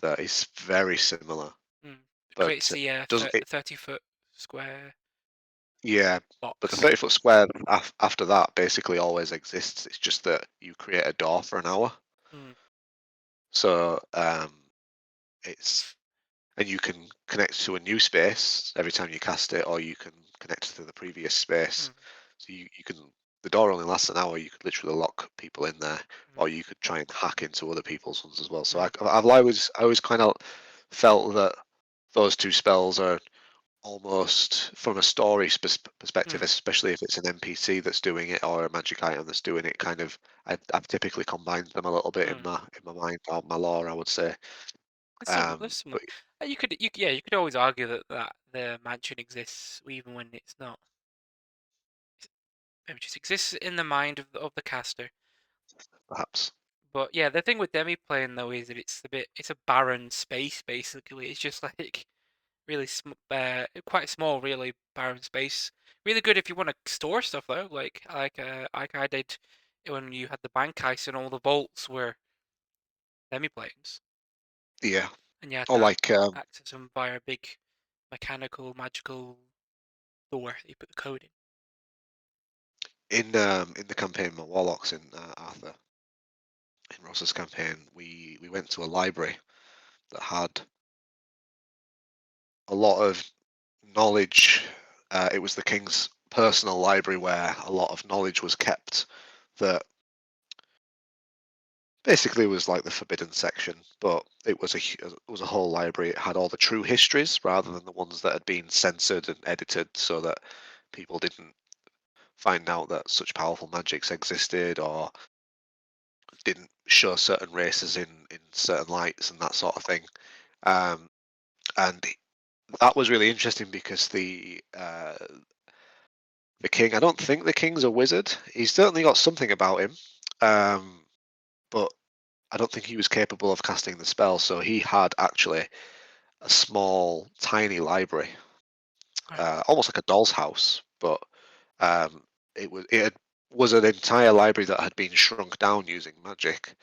that is very similar, Mm. It but creates the doesn't it? 30-foot square Yeah, but the box. 30-foot square after that basically always exists. It's just that you create a door for an hour. Mm. So it's and you can connect to a new space every time you cast it, or you can connect to the previous space. Mm. So you can the door only lasts an hour. You could literally lock people in there, Mm. or you could try and hack into other people's ones as well. So Mm. I've always kind of felt that those two spells are almost from a story perspective, Mm. especially if it's an NPC that's doing it or a magic item that's doing it. Kind of, I've typically combined them a little bit in Mm. my mind or my lore, I would say. It's similar. They're But similar. You could always argue that the mansion exists even when it's not. It just exists in the mind of the caster. perhaps, But yeah, the thing with demi plane though is that it's a barren space basically. It's just like really quite small, really barren space. Really good if you want to store stuff though, like I did when you had the bank heist and all the vaults were demi-planes, yeah. and you had Or to like access them via a big mechanical, magical door that you put the code in. in the campaign, my warlocks in Arthur in Ross's campaign, we went to a library that had a lot of knowledge. It was the king's personal library where a lot of knowledge was kept that basically was like the forbidden section, but it was a whole library. It had all the true histories rather than the ones that had been censored and edited so that people didn't find out that such powerful magics existed or didn't show certain races in certain lights and that sort of thing. Um, and that was really interesting because the king. I don't think the king's a wizard. He's certainly got something about him, but I don't think he was capable of casting the spell. So he had actually a small, tiny library, Right. almost like a doll's house, but um, was an entire library that had been shrunk down using magic.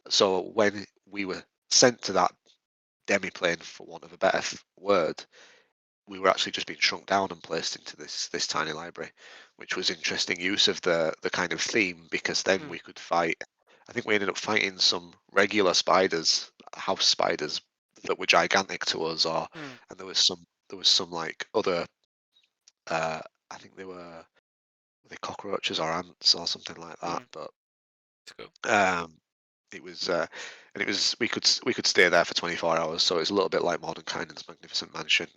So when we were sent to that demi-plane, for want of a better word, we were actually just being shrunk down and placed into this tiny library, which was interesting use of the kind of theme, because then Mm, we could fight. I think we ended up fighting some regular spiders, house spiders that were gigantic to us, or mm, and there was some like other. I think they cockroaches or ants or something like that, mm. but Let's go. um, it was and it was we could stay there for 24 hours, so it's a little bit like Mordenkainen's Magnificent Mansion.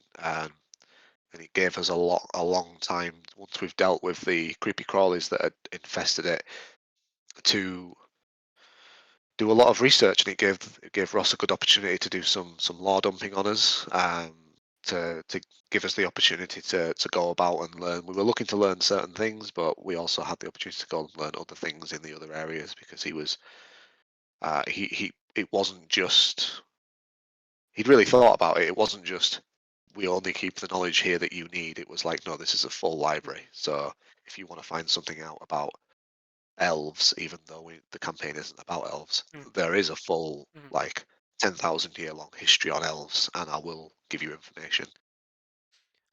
And it gave us a long time once we've dealt with the creepy crawlies that had infested it to do a lot of research, and it gave Ross a good opportunity to do some lore dumping on us, to give us the opportunity to go about and learn. We were looking to learn certain things, but we also had the opportunity to go and learn other things in the other areas, because he it wasn't just he'd really thought about it. It wasn't just we only keep the knowledge here that you need. It was like, no, this is a full Mm, library. So if you want to find something out about elves, even though the campaign isn't about elves, mm, there is a full mm. like 10,000 year long history on elves, and I will give you information.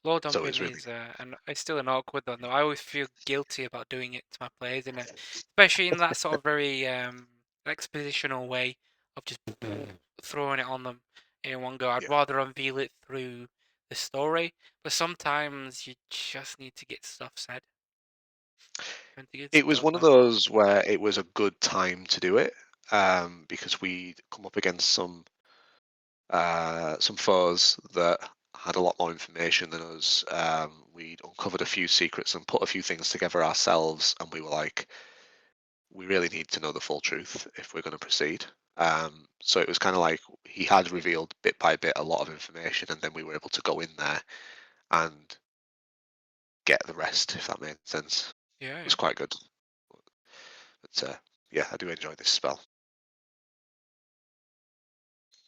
Law So dumping it's really is and it's still an awkward one though. I always feel guilty about doing it to my players in especially in that sort of very expositional way of just throwing it on them in one go. I'd yeah. rather unveil it through the story, but sometimes you just need to get stuff said and to get It was stuff one of done. those where it was a good time to do it, because we'd come up against some foes that had a lot more information than us. We'd uncovered a few secrets and put a few things together ourselves, and we were like, we really need to know the full truth if we're going to proceed. So it was kind of like he had revealed bit by bit a lot of information, and then we were able to go in there and get the rest, if that made sense. Yeah, It was yeah. quite good. But yeah, I do enjoy this spell.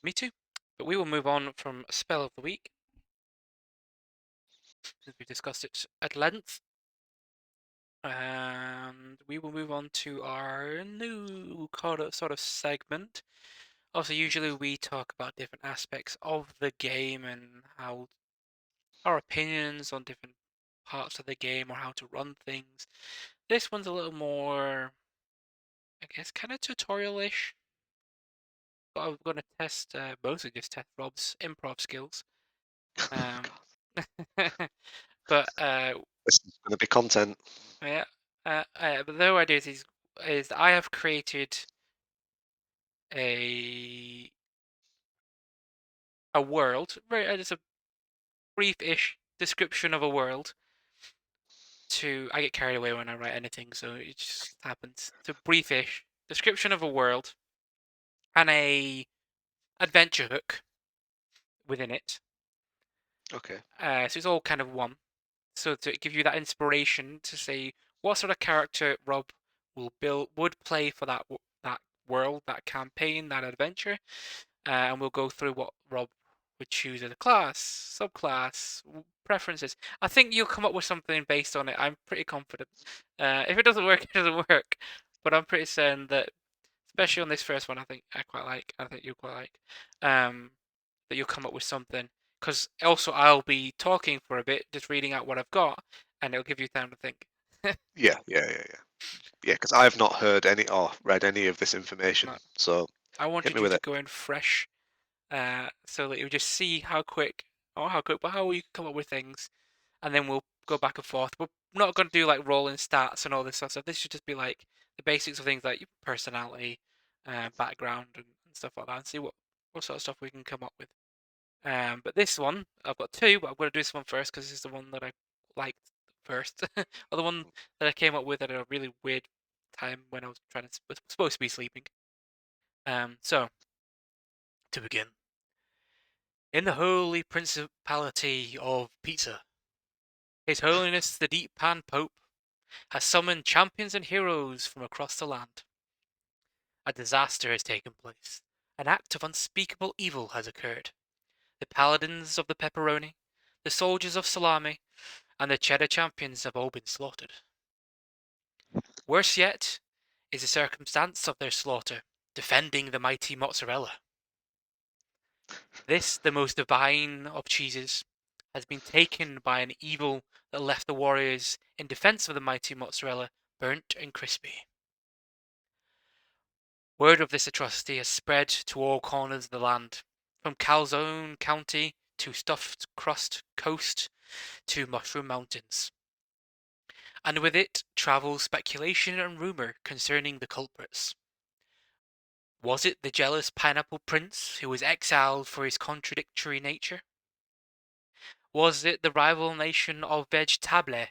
Me too. But we will move on from spell of the week since we discussed it at length. And we will move on to our new sort of segment. Also, usually we talk about different aspects of the game and how our opinions on different parts of the game or how to run things. This one's a little more, I guess, kind of tutorial-ish. But I'm going to test, mostly just test Rob's improv skills. Um, God, but this is going to be content. yeah, but the idea is that I have created a a world, very just a brief-ish description of a world. I get carried away when I write anything, so it just happens. So brief-ish description of a world and a adventure hook within it. Okay. So it's all kind of one. So to give you that inspiration to say what sort of character Rob would play for that world, that campaign, that adventure, and we'll go through what Rob would choose as a class, subclass, preferences. I think you'll come up with something based on it. I'm pretty confident. If it doesn't work, it doesn't work. But I'm pretty certain that, especially on this first one, I quite like. I think you'll quite like. That you'll come up with something. Because also I'll be talking for a bit, just reading out what I've got, and it'll give you time to think. Yeah, because I've not heard any or read any of this information. No, So I hit wanted me you with to it. go in fresh, so that you just see how quick, or how quick, but how you come up with things, and then we'll go back and forth. We're not going to do like rolling stats and all this sort of stuff. This should just be like the basics of things like your personality, background, and stuff like that, and see what sort of stuff we can come up with. But this one, I've got two, but I'm going to do this one first because this is the one that I liked first, or the one that I came up with at a really weird time when I was supposed to be sleeping. So to begin, in the holy principality of pizza, His Holiness the Deep Pan Pope has summoned champions and heroes from across the land. A disaster has taken place. An act of unspeakable evil has occurred. The paladins of the pepperoni, the soldiers of salami, and the cheddar champions have all been slaughtered. Worse yet is the circumstance of their slaughter, defending the mighty mozzarella. This, the most divine of cheeses, has been taken by an evil that left the warriors in defense of the mighty mozzarella burnt and crispy. Word of this atrocity has spread to all corners of the land, from Calzone County to Stuffed Crust Coast to Mushroom Mountains. And with it travels speculation and rumour concerning the culprits. Was it the jealous pineapple prince who was exiled for his contradictory nature? Was it the rival nation of Vegetable,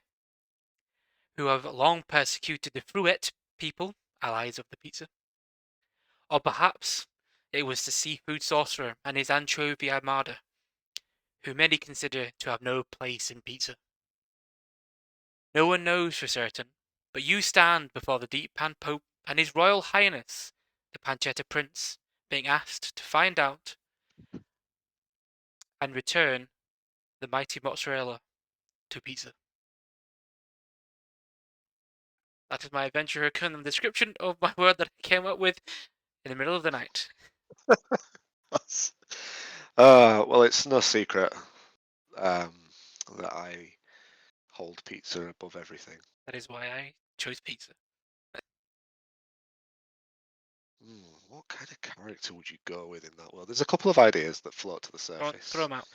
who have long persecuted the Fruit people, allies of the pizza? Or perhaps it was the seafood sorcerer and his anchovy armada, who many consider to have no place in pizza. No one knows for certain, but you stand before the Deep Pan Pope and His Royal Highness, the Pancetta Prince, being asked to find out and return the mighty mozzarella to pizza. That is my adventure and description of my word that I came up with in the middle of the night. Well, it's no secret um, that I hold pizza above everything. That is why I chose pizza. What kind of character would you go with in that world? There's a couple of ideas that float to the Throw surface. them out.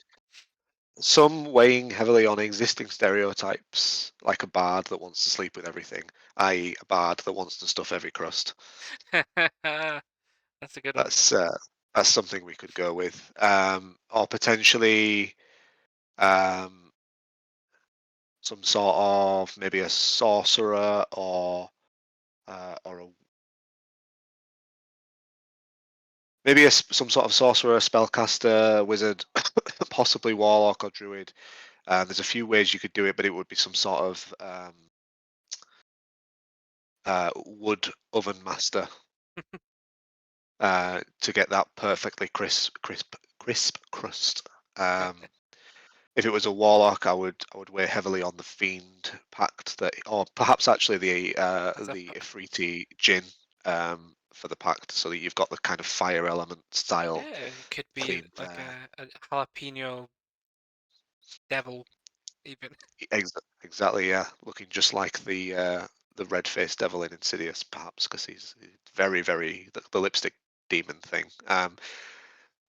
Some weighing heavily on existing stereotypes, like a bard that wants to sleep with everything, i.e., a bard that wants to stuff every crust. That's a good one. That's something we could go with, or potentially some sort of maybe a sorcerer or maybe some sort of sorcerer, spellcaster, wizard, possibly warlock or druid. There's a few ways you could do it, but it would be some sort of wood oven master to get that perfectly crisp crust. If it was a warlock, I would weigh heavily on the fiend pact that, or perhaps actually the Ifriti Jinn for the pact, so that you've got the kind of fire element style Yeah, it could be theme like there. a jalapeno devil, even. Exactly, yeah, looking just like the red-faced devil in Insidious, perhaps, because he's very, very the lipstick demon thing.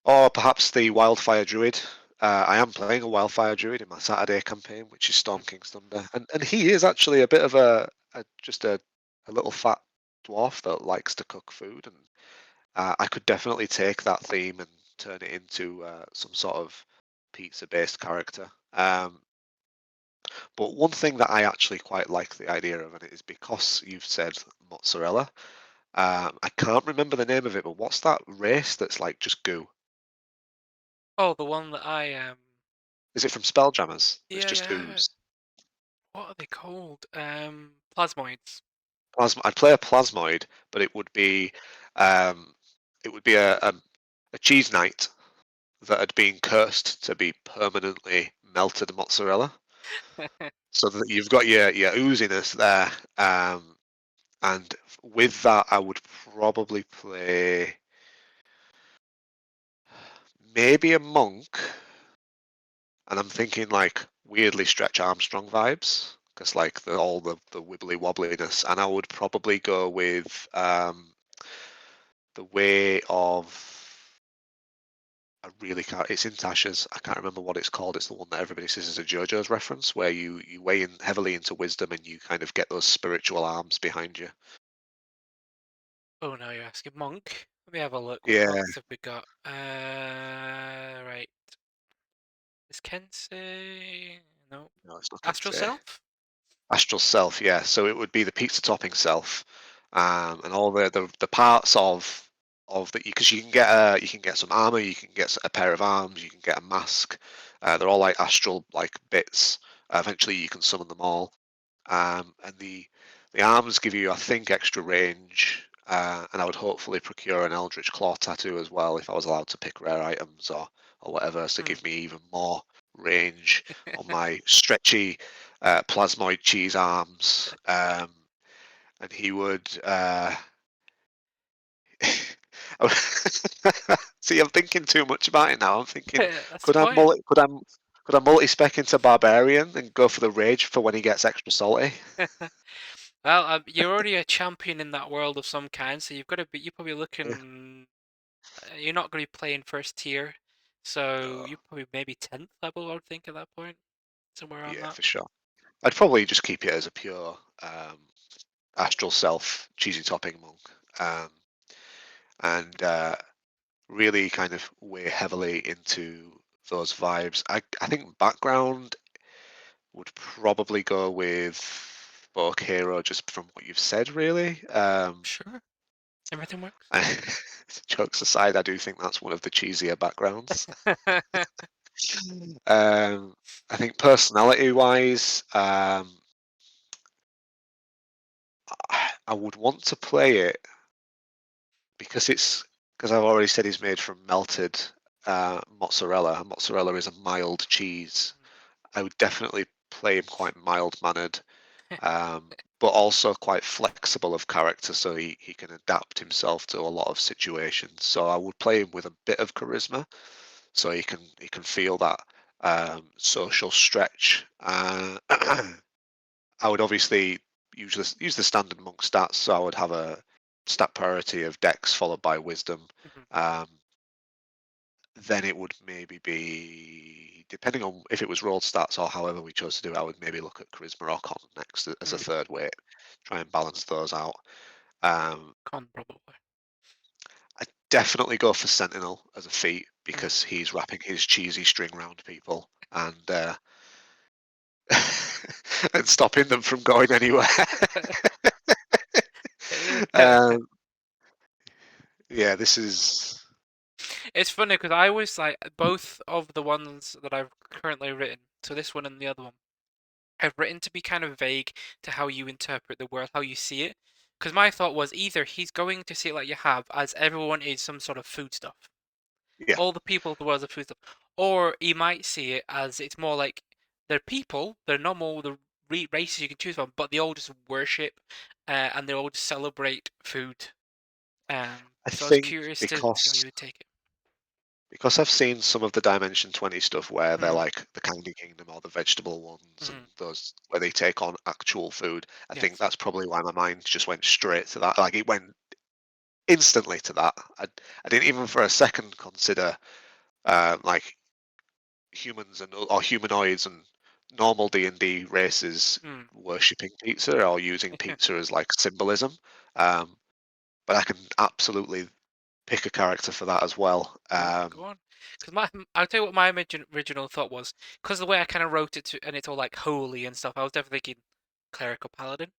Or perhaps the Wildfire Druid. I am playing a Wildfire Druid in my Saturday campaign, which is Storm King's Thunder, and he is actually a bit of just a little fat dwarf that likes to cook food, and I could definitely take that theme and turn it into some sort of pizza-based character. But one thing that I actually quite like the idea of, and it is because you've said mozzarella. I can't remember the name of it, but what's that race that's like just goo? Oh, the one that I Is it from Spelljammers? That's yeah, just yeah. ooze. What are they called? Plasmoids. I'd play a plasmoid, but um, it would be a cheese knight that had been cursed to be permanently melted mozzarella. So that you've got your ooziness there, and with that, I would probably play maybe a monk, and I'm thinking like weirdly Stretch Armstrong vibes, because like all the wibbly wobbliness, and I would probably go with the way of I really can't. It's in Tasha's. I can't remember what it's called. It's the one that everybody says is a JoJo's reference, where you weigh in heavily into wisdom and you kind of get those spiritual arms behind you. Oh, now you're asking monk. Let me have a look. What Yeah, monks have we got? Right. Is Kensei? No. no, it's not Astral Kensei. Self? Astral self, yeah. So it would be the pizza topping self, and all the parts of that, because you can get some armor, you can get a pair of arms, you can get a mask. They're all like astral like bits, Eventually, you can summon them all, and the arms give you, I think, extra range. And I would hopefully procure an Eldritch Claw tattoo as well if I was allowed to pick rare items or whatever, to Hmm. give me even more range on my stretchy plasmoid cheese arms. And he would. See, I'm thinking too much about it now. I'm thinking, That's could I fine. multi could I multi-spec into barbarian and go for the rage for when he gets extra salty? Well, you're already a champion in that world of some kind, so you've got to be. You're probably Yeah. looking. You're not going to be playing first tier, so No. you're probably maybe 10th level, I would think, at that point, somewhere around Yeah, that. for sure. I'd probably just keep it as a pure astral self cheesy topping monk, um, and really kind of weigh heavily into those vibes. I think background would probably go with folk hero, just from what you've said, really. Sure, everything works. Jokes aside, I do think that's one of the cheesier backgrounds. Um, I think personality-wise, I would want to play it because I've already said he's made from melted mozzarella. Mozzarella is a mild cheese. I would definitely play him quite mild-mannered, but also quite flexible of character, so he can adapt himself to a lot of situations. So I would play him with a bit of charisma, so he can feel that social stretch. I would obviously use the standard monk stats, so I would have a stat priority of Dex followed by Wisdom. Mhm. Um, then it would maybe be, depending on if it was rolled stats or however we chose to do it, I would maybe look at Charisma or Con next as a Mm, third weight, try and balance those out. Um, con probably. I definitely go for Sentinel as a feat Mm. because he's wrapping his cheesy string around people and and stopping them from going anywhere. um, yeah, this is It's funny because I was like both of the ones that I've currently written, so this one and the other one, I've written to be kind of vague to how you interpret the world, how you see it. Because my thought was either he's going to see it like you have, as everyone is some sort of foodstuff. yeah. All the people of the world are foodstuff. Or he might see it as it's more like they're people, they're normal, the races you can choose from, but they all just worship and they all just celebrate food. I So I was think curious to see how you because would take it. because I've seen some of the Dimension 20 stuff where they're Mm, like the Candy Kingdom or the vegetable ones and mm, those where they take on actual food. I think yes. that's probably why my mind just went straight to that. Like it went instantly to that. I didn't even for a second consider like humans and or humanoids and normal D&D races Mm. worshipping pizza or using pizza as like symbolism. Um, but I can absolutely pick a character for that as well. Go on. Because I'll tell you what my original thought was. Because the way I kind of wrote it, and it's all like holy and stuff, I was definitely thinking cleric or paladin.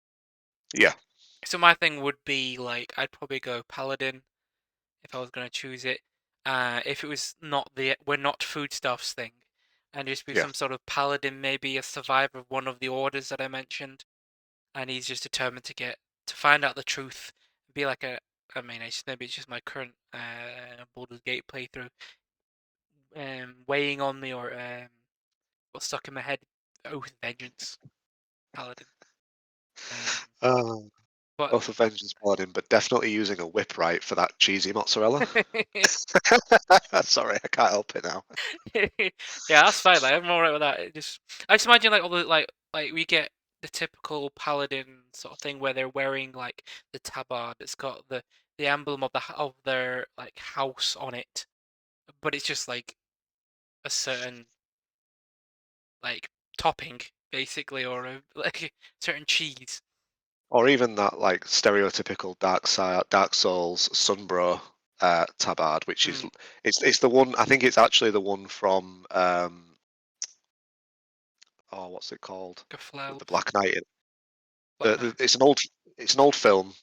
Yeah, So my thing would be like, I'd probably go paladin if I was going to choose it. If it was not the we're not foodstuffs thing, and just be yeah. some sort of paladin, maybe a survivor of one of the orders that I mentioned, and he's just determined to find out the truth, be like a. I mean, maybe it's just my current Baldur's Gate playthrough weighing on me or what's stuck in my head. Oath Vengeance Paladin. Um, Oh, but both a Vengeance Paladin, but definitely using a whip right for that cheesy mozzarella. Sorry, I can't help it now. yeah, that's fine. Like, I'm alright with that. I just imagine like all the like we get the typical paladin sort of thing where they're wearing like the tabard. It's got the emblem of of their like house on it, but it's just like a certain like topping basically, or like a certain cheese. Or even that like stereotypical Dark Souls Sunbro tabard, which is Mm, it's the one. I think it's actually the one from oh, what's it called? like a With flail. the Black Knight. Black Knight. It's an old film.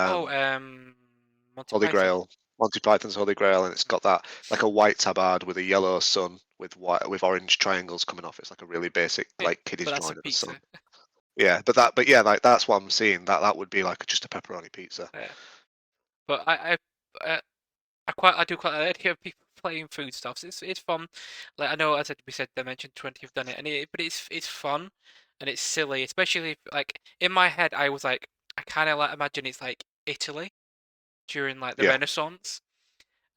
Oh, Holy Monty Python. Grail. Monty Python's Holy Grail, and it's got that like a white tabard with a yellow sun with orange triangles coming off. It's like a really basic like But kiddies that's a drawing of the sun. pizza. Yeah, but yeah, like that's what I'm seeing. That would be like just a pepperoni pizza. Yeah. But uh, I do quite like the idea of people playing foodstuffs. It's fun. Like I know, as we said, I mentioned 20 have done it, but it's fun and it's silly, especially if, like in my head I was like I kind of like imagine it's like Italy during like the Yeah, Renaissance,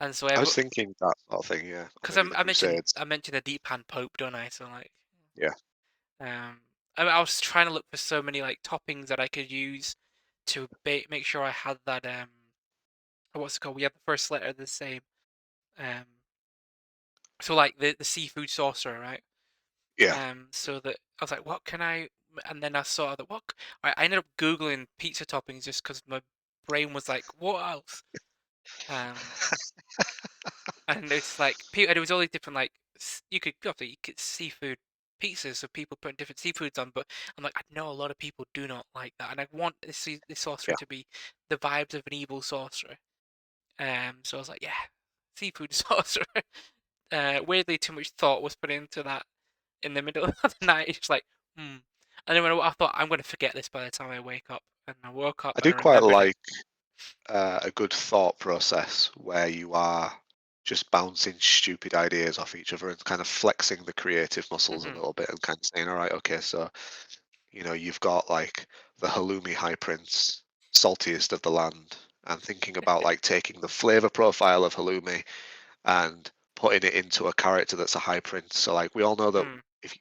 and so I was every thinking that sort of thing. Yeah, or because maybe the Crusades. I mentioned the deep pan Pope, don't I? So like Yeah, um I was trying to look for so many like toppings that I could use to make sure I had that what's it called? We have the first letter the same. Um, so like the seafood saucer, right? yeah. So that I was like, what can I? And then I saw that I ended up googling pizza toppings just because my brain was like, what else? Um, and it's like and it was all these different like you could obviously you could seafood pizzas, so people putting different seafoods on. But I'm like, I know a lot of people do not like that, and I want this sorcerer Yeah. to be the vibes of an evil sorcerer. So I was like, yeah, seafood sorcerer. Weirdly, too much thought was put into that in the middle of the night. It's just like, hmm. And then when I thought, I'm going to forget this by the time I wake up. And I woke up I and do I quite remembered it. like a good thought process where you are just bouncing stupid ideas off each other and kind of flexing the creative muscles a Hmm. little bit and kind of saying, all right, okay, so you've got like the halloumi high prince, saltiest of the land, and thinking about like taking the flavor profile of halloumi and putting it into a character that's a high prince. So like we all know that Hmm. if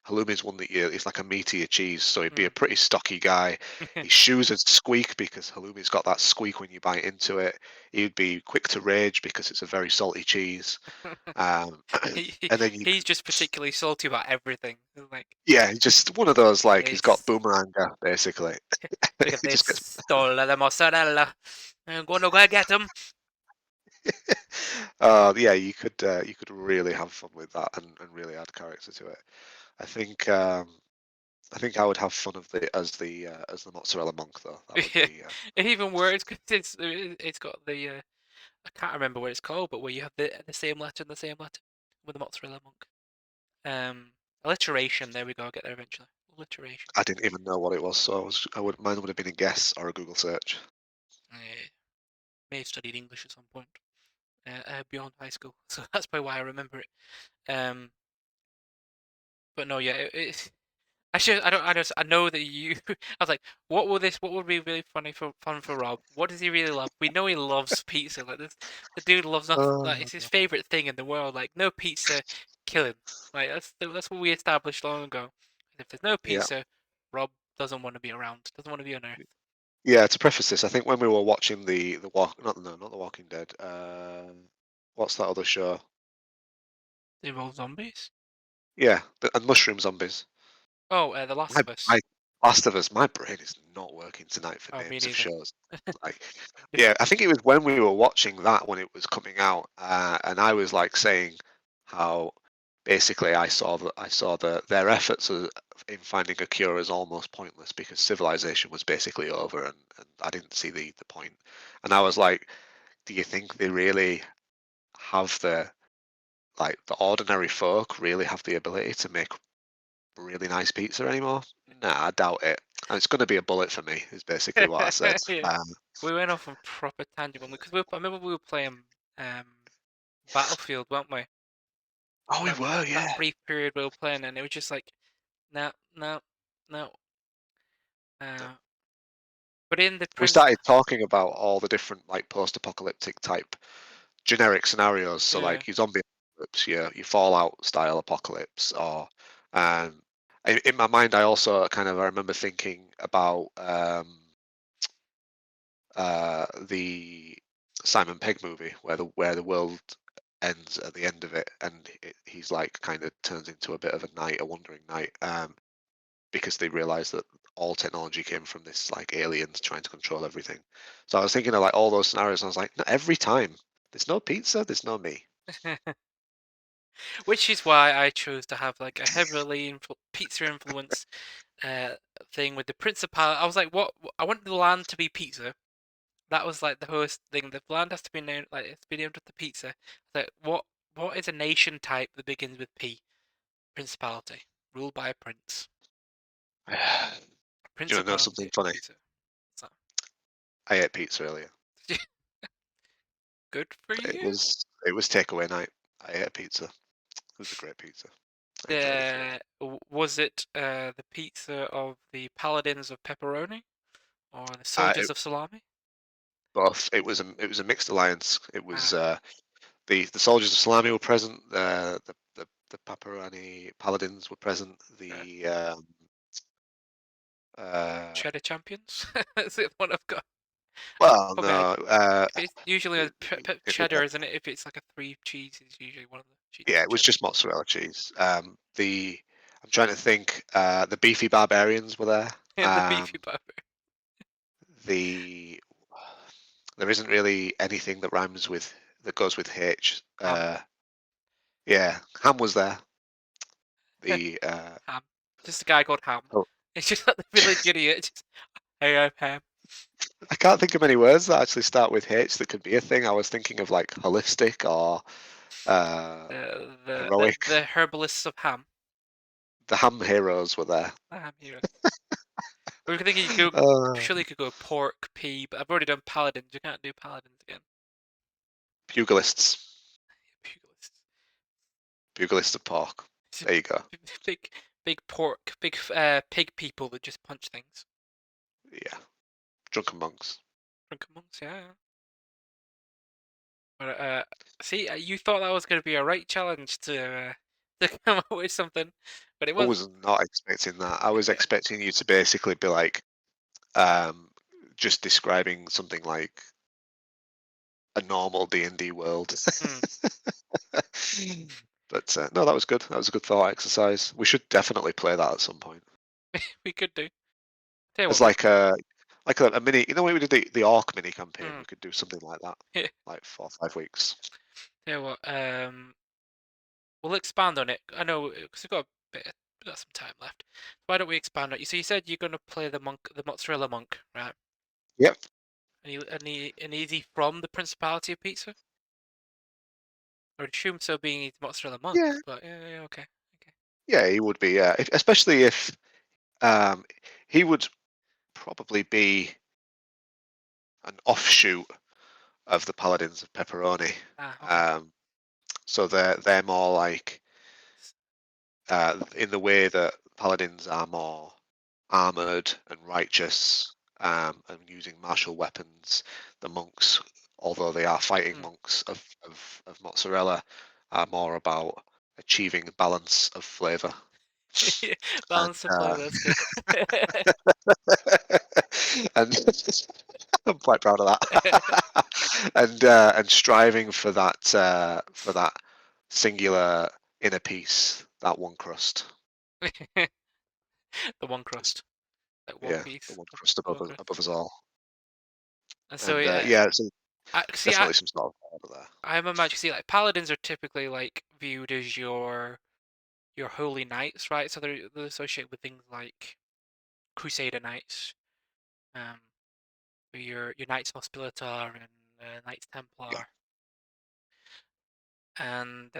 halloumi's one that it's like a meatier cheese, so he'd be a Hmm. pretty stocky guy. His shoes would squeak because halloumi's got that squeak when you bite into it. He'd be quick to rage because it's a very salty cheese. Um, and then you, He's just particularly salty about everything. Like, yeah, just one of those like he's got this, boomeranga basically. look at He this just gets stola de mozzarella. I'm going to go get him. yeah, you could really have fun with that and really add character to it. I think I think I would have fun of the as the mozzarella monk though. That would Yeah, be it even works because it's got the I can't remember what it's called, but where you have the same letter and the same letter with the mozzarella monk. Um, alliteration. There we go. I'll get there eventually. Alliteration. I didn't even know what it was, so I would mine would have been a guess or a Google search. May have studied English at some point beyond high school, so that's probably why I remember it. Um, but no, yeah, I know that you. I was like, what would be really fun for Rob? What does he really love? We know he loves pizza. Like this, the dude loves nothing. Like Uh, it's his favorite thing in the world. Like no pizza, kill him. Like that's what we established long ago. If there's no yeah, pizza, Rob doesn't want to be around. Doesn't want to be on Earth. yeah. To preface this, I think when we were watching the walk, not the Walking Dead. What's that other show? They involve zombies. Yeah, and mushroom zombies. Oh, The Last My of Us. my Last of Us. My brain is not working tonight for Oh, me names of neither. shows. Like, yeah, I think it was when we were watching that when it was coming out, and I was like saying how basically I saw their efforts in finding a cure as almost pointless because civilization was basically over, and I didn't see the point. And I was like, do you think they really have the ordinary folk really have the ability to make really nice pizza anymore? Nah, I doubt it. And it's going to be a bullet for me, is basically what I said. Yeah. We went off on proper tangent because I remember we were playing um, Battlefield, weren't we? Oh, we That were, that yeah. brief period we were playing, and it was just like, no, no, no. Uh, but in the We Prince, started talking about all the different like post-apocalyptic type generic scenarios. So yeah, like your zombie apocalypse, your Fallout style apocalypse, or um, in my mind, I also I remember thinking about the Simon Pegg movie where the world ends at the end of it, and he's like kind of turns into a bit of a wandering knight, because they realize that all technology came from this like aliens trying to control everything. So I was thinking of like all those scenarios, and I was like, no, every time there's no pizza, there's no me. which is why I chose to have like a heavily pizza influence uh thing with the Principal. I was like, what? I want the land to be pizza, that was like the host thing. The land has to be named like it's been named with the pizza. Like what is a nation type that begins with P? Principality, ruled by a prince. Do you want to know something Principality of funny? pizza. So I ate pizza earlier. good for It you. was takeaway night. I ate a pizza. It was a great pizza. I enjoyed it thoroughly. Was it the pizza of the paladins of pepperoni or the It, soldiers of salami? both. It was a mixed alliance. It was Ah, the soldiers of salami were present. The Paparani paladins were present. uh, The uh, cheddar champions. That's the one I've got. well, Probably had. no, It's usually a cheddar, isn't it? If it's like a three cheese, it's usually one of the cheeses yeah, is it was cheddar. just mozzarella cheese. The I'm trying to think. The beefy barbarians were there. The beefy pepper. The There isn't really anything that rhymes with that goes with H. Ham. Yeah, Ham was there. The Ham. Just a guy called Ham. oh, It's just like the village idiot. Just, hey, I'm Ham. I can't think of any words that actually start with H that could be a thing. I was thinking of like holistic or uh, heroic. The herbalists of Ham. The Ham heroes were there. The Ham heroes. We could think you could go. Uh, Surely you could go pork, pea, but I've already done paladins. You can't do paladins again. Pugilists. Pugilists. Pugilists of pork. There you go. Big, big pork, big pig people that just punch things. Yeah. Drunken monks. Drunken monks, yeah. But see, you thought that was going to be a right challenge to come up with something, but it I wasn't. was not expecting that. I was expecting you to basically be like, um, just describing something like a normal D&D world. Hmm. But no, that was good. That was a good thought exercise. We should definitely play that at some point. We could do. Tell you what, It's we. like a mini. You know when we did the Orc mini campaign, Hmm. we could do something like that, Tell like 4 or 5 weeks. you what, we'll expand on it. I know because we've got we got some time left. Why don't we expand on it? So you said you're going to play the monk, the mozzarella monk, right? Yep. And is he from the Principality of Pizza? I would assume so, being he's the mozzarella monk. Yeah. But yeah, okay, okay. Yeah, he would be. Yeah, especially if um, he would probably be an offshoot of the Paladins of Pepperoni. Ah, okay. Um, so they're more like in the way that paladins are more armored and righteous and using martial weapons. The monks, although they are fighting Hmm. monks of mozzarella, are more about achieving balance of flavor. And Balance of flavor, that's good. and I'm quite proud of that. And striving for that singular inner peace, that one crust. The one crust, that one Yeah, the piece one of crust the one crust. above us all. And so And yeah, yeah, so I see. definitely some sort of order there. I'm imagining. See, like paladins are typically like viewed as your holy knights, right? So they're associated with things like Crusader knights, um, your Knights Hospitaller and Knights Yeah, Templar. And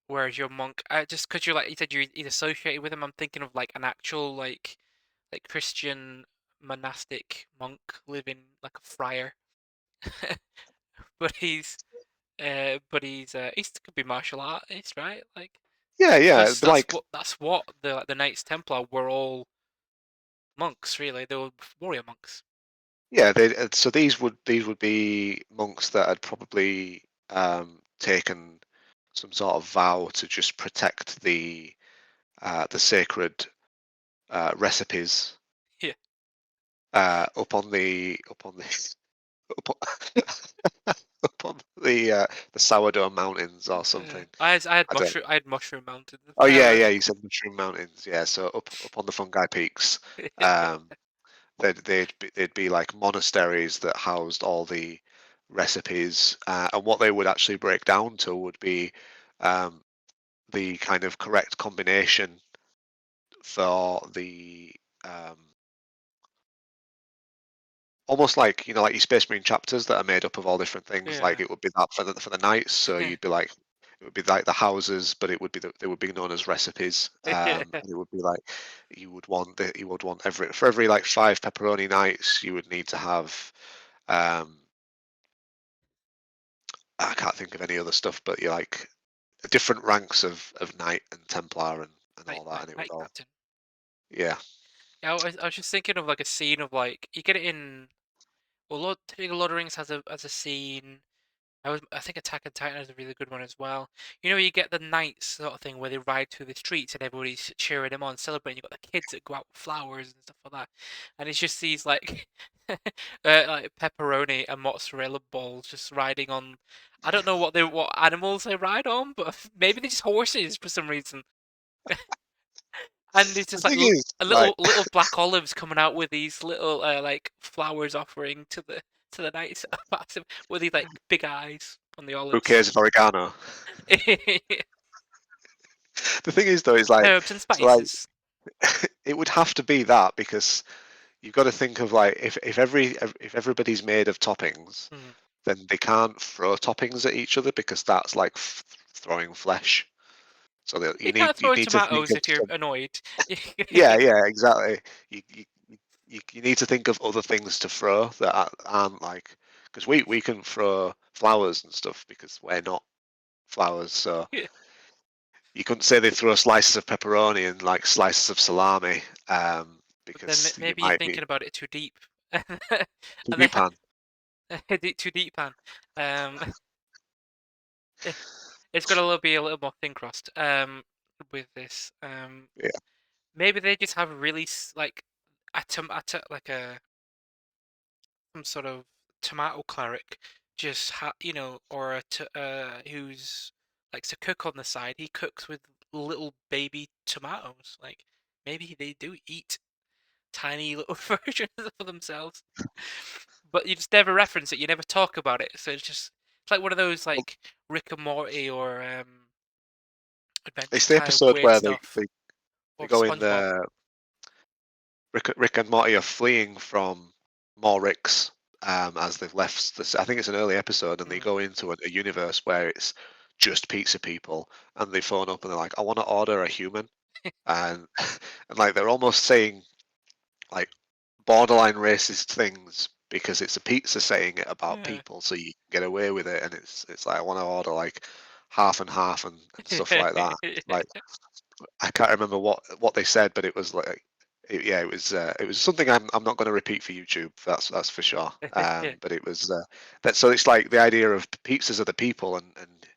whereas your monk, just because you're like you said you're associated with him, I'm thinking of like an actual like Christian monastic monk living like a friar, but he's could be martial artist, right? Like yeah. because It'd be like that's what the Knights Templar were all monks, really. They were warrior monks. yeah. So these would be monks that had probably taken some sort of vow to just protect the sacred recipes Yeah. up on the up on, up on the sourdough mountains or something. I had I don't. mushroom mountains. Oh yeah, Fair. yeah. You said Mushroom Mountains. Yeah, so up on the fungi peaks. Um, they'd be like monasteries that housed all the recipes, and what they would actually break down to would be um, the kind of correct combination for um, almost like like your Space Marine chapters that are made up of all different things. Like Yeah. it would be that for the knights. So you'd be like it would be like the houses, but it would be they would be known as recipes. And it would be like you would want every like 5 pepperoni knights, you would need to have um I can't think of any other stuff, but you're like different ranks of knight and Templar and all that, and it would Night all Captain. yeah. Yeah, I was just thinking of like a scene of like you get it in. Well, Lord of the Rings has a scene. I think Attack on Titan is a really good one as well. You know, you get the knights sort of thing where they ride through the streets and everybody's cheering them on, celebrating. You got the kids that go out with flowers and stuff like that, and it's just these like, like pepperoni and mozzarella balls just riding on. I don't know what animals they ride on, but maybe they're just horses for some reason. And it's The just like thing is, a like, little black olives coming out with these little like flowers offering to the knights with these like big eyes on the olives. bouquets of oregano. The thing is, though, is like, Herbs and so like, spices. it would have to be that because you've got to think of like if everybody's made of toppings, Mm. then they can't throw toppings at each other because that's like throwing flesh. So that You can't you throw need to think tomatoes of if you're annoyed. yeah, exactly. You need to think of other things to throw that aren't like because we can throw flowers and stuff because we're not flowers. So you couldn't say they throw slices of pepperoni and like slices of salami But then because you maybe you're might be thinking about it too deep, too and they deep have pan. too deep, man. Um, it's got to be a little more thin crust. With this, Yeah, maybe they just have really like like a some sort of tomato cleric, just or who's likes to cook on the side. He cooks with little baby tomatoes. Like maybe they do eat tiny little versions for themselves, but you just never reference it. You never talk about it. So it's like one of those well, like Rick and Morty or Adventure it's the Time episode weird where stuff they or go in SpongeBob. the Rick and Morty are fleeing from more Ricks as they've left. This, I think it's an early episode, and they Mm. go into a universe where it's just pizza people, and they phone up and they're like, "I want to order a human," and and like they're almost saying like borderline racist things because it's a pizza saying it about Yeah. people, so you can get away with it, and it's like I want to order like half and half and stuff like that. Like I can't remember what they said, but it was like, yeah, it was something I'm not going to repeat for YouTube. That's for sure. But it was that. So it's like the idea of pizzas are the people and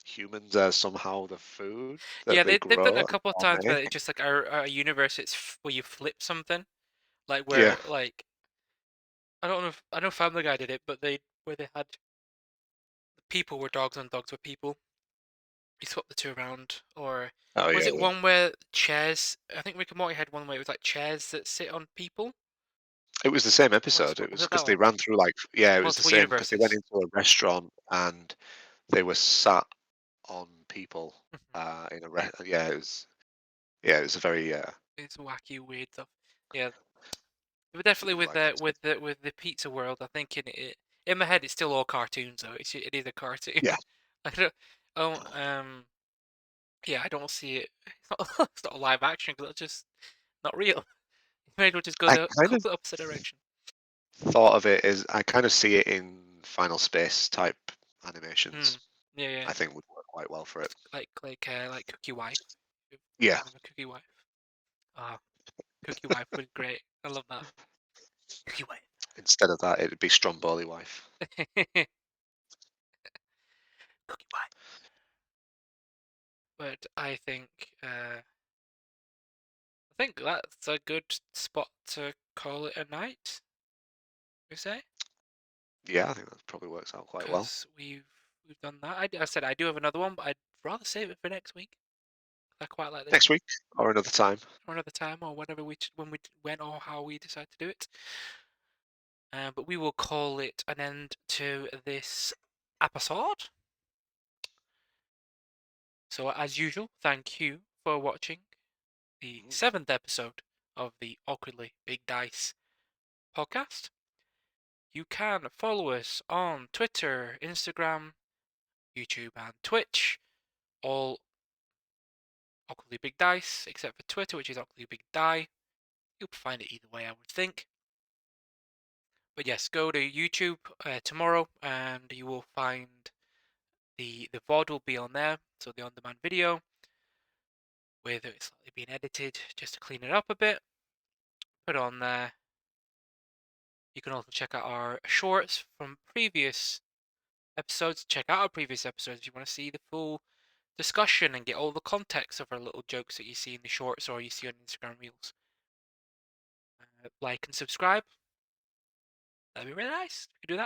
humans are somehow the food that Yeah, they they've done grow a couple of or times where make. it's just like a universe. Where you flip something, like Yeah. where like I know Family Guy did it, but they had people were dogs and dogs were people. You swap the two around, or Oh was yeah, it one where chairs? I think Rick and Morty had one where it was like chairs that sit on people. it was the same Was episode. It was it that because they one? ran through like yeah, it was the Multiple same because they went universes. into a restaurant and they were sat on people Mhm. in a yeah, it was a very It's wacky, weird stuff. Yeah, but definitely people like it. with the pizza world, I think in my head it's still all cartoons though. It is a cartoon. Yeah, I don't. Oh, yeah, I don't see it. It's not a live action because that's just not real. You may as well just go I the kind of complete opposite direction. thought of it as I kind of see it in Final Space type Hmm. animations. Yeah, yeah. I think would work quite well for it. Like Cookie Wife. Yeah, Remember Cookie Wife? Ah, Cookie Wife was great. I love that. Cookie Wife. instead of that, it'd be Stromboli Wife. Cookie Wife. But I think that's a good spot to call it a night. You say? Yeah, I think that probably works out quite well. Because we've done that. I said I do have another one, but I'd rather save it for next week. I quite like this Next one. week or another time. Or another time, or whatever when or how we decide to do it. But we will call it an end to this episode. So as usual, thank you for watching the Mhm. 7th episode of the Awkwardly Big Dice podcast. you can follow us on Twitter, Instagram, YouTube, and Twitch. All Ockley Big Dice, except for Twitter, which is Ockley Big Die. You'll find it either way, I would think. But yes, go to YouTube tomorrow, and you will find the VOD will be on there, so the on-demand video, with it slightly being edited just to clean it up a bit. Put it on there. You can also check out our shorts from previous episodes. Check out our previous episodes if you want to see the full discussion and get all the context of our little jokes that you see in the shorts or you see on Instagram Reels. Like and subscribe. That'd be really nice. You can do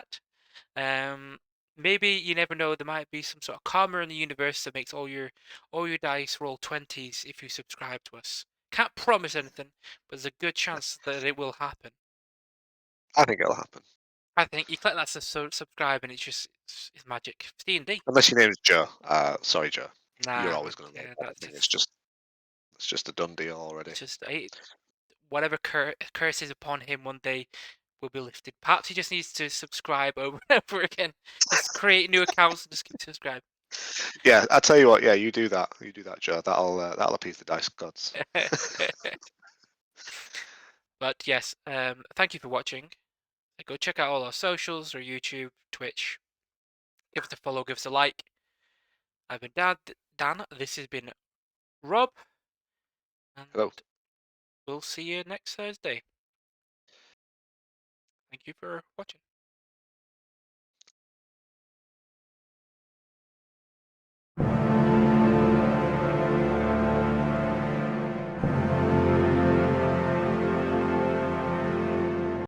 that. Maybe you never know. There might be some sort of karma in the universe that makes all your dice roll 20s if you subscribe to us. Can't promise anything, but there's a good chance that it will happen. I think it'll happen. I think you click that subscribe and it's magic. It's D&D. Unless your name is Joe. Sorry, Joe. You're Nah, man. always going to know Yeah, that. I that's think it's just a done deal already. it's just whatever curse is upon him one day will be lifted. Perhaps he just needs to subscribe over and over again. Just create new accounts and just keep subscribing. Yeah, I tell you what. Yeah, you do that. You do that, Joe. That'll appease the dice gods. But yes, thank you for watching. Go check out all our socials, our YouTube, Twitch. Give us a follow, give us a like. I've been Dan. This has been Rob, and Hello. we'll see you next Thursday. Thank you for watching.